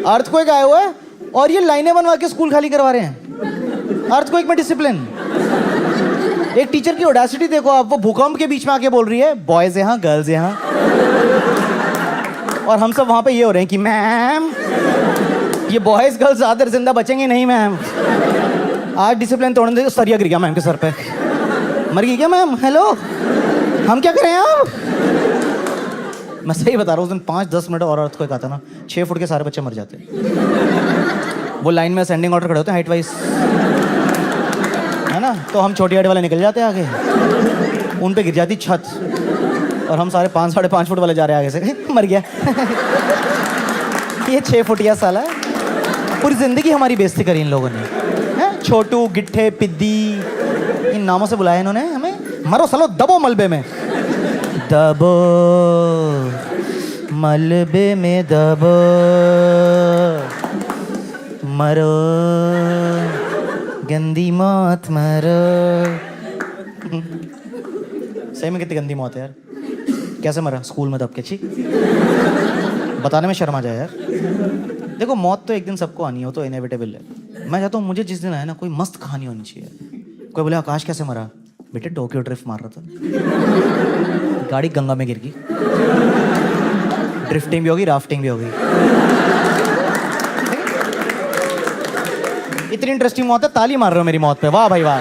अर्थक्वेक आया हुआ है और ये लाइनें बनवा के स्कूल खाली करवा रहे हैं। अर्थक्वेक में डिसिप्लिन। एक टीचर की ऑडेसिटी देखो आप, वो भूकंप के बीच में आके बोल रही है बॉयज यहाँ गर्ल्स यहाँ, और हम सब वहां पे ये हो रहे हैं कि मैम ये बॉयज गर्ल्स आधर जिंदा बचेंगे नहीं मैम। आज डिसिप्लिन तोड़ने दे, सरिया गिर गया मैम के सर पे, मर गई क्या मैम? हेलो हम क्या करें आप? मैं सही बता रहा हूँ, उस दिन 5-10 मिनट और अर्थक्वेक आता ना, 6 फुट के सारे बच्चे मर जाते। वो लाइन में असेंडिंग ऑर्डर खड़े होते हैं हाइट वाइज, है ना, तो हम छोटी हाइट वाले निकल जाते हैं आगे, उन पे गिर जाती छत, और हम सारे 5-5.5 फुट वाले जा रहे हैं आगे से। मर गया। ये 6 फुटिया साला, पूरी जिंदगी हमारी बेइज्जती करी इन लोगों ने, हैं? छोटू, गिट्ठे, पिद्दी, इन नामों से बुलाया इन्होंने हमें। मरो सालो, दबो मलबे में, दबो मलबे में, दबो मरो गंदी मौत मरो। सही में कितनी गंदी मौत है यार। कैसे मरा? स्कूल में दब के। छी, बताने में शर्म आ जाए यार। देखो मौत तो एक दिन सबको आनी है, वो तो इनएविटेबल है। मैं चाहता हूँ मुझे जिस दिन आया ना, कोई मस्त कहानी होनी चाहिए। कोई बोले आकाश कैसे मरा? बेटे टोक्यो ड्रिफ्ट मार रहा था, गाड़ी गंगा में गिर गई, ड्रिफ्टिंग भी होगी, राफ्टिंग भी होगी। इतनी इंटरेस्टिंग मौत है, ताली मार रहे हो मेरी मौत पे, वाह भाई वाह।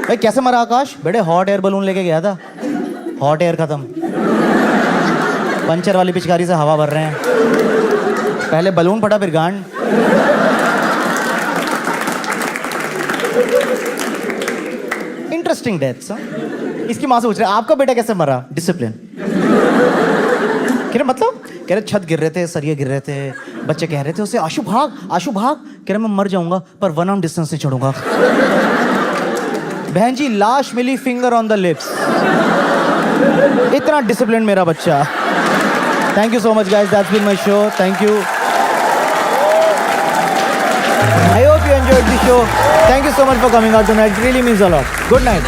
भाई कैसे मरा आकाश? बेटे हॉट एयर बलून लेके गया था, हॉट एयर खत्म, पंचर वाली पिचकारी से हवा भर रहे हैं, पहले बलून फटा फिर गांड। Interesting death. इसकी माँ से पूछ रहे आपका बेटा कैसे मरा? डिसिप्लिन। कह रहे मतलब? कह रहे छत गिर रहे थे, सरिये गिर रहे थे, बच्चे कह रहे थे उसे आशु भाग, आशु भाग। कह रहे मैं मर जाऊंगा पर 1 आर्म डिस्टेंस नहीं छोड़ूंगा। बहन जी लाश मिली, फिंगर ऑन द लिप्स। इतना डिसिप्लिन मेरा बच्चा। Thank you so much guys, that's been my show. Thank you. I hope you enjoyed the show. Thank you so much for coming out tonight. It really means a lot. Good night.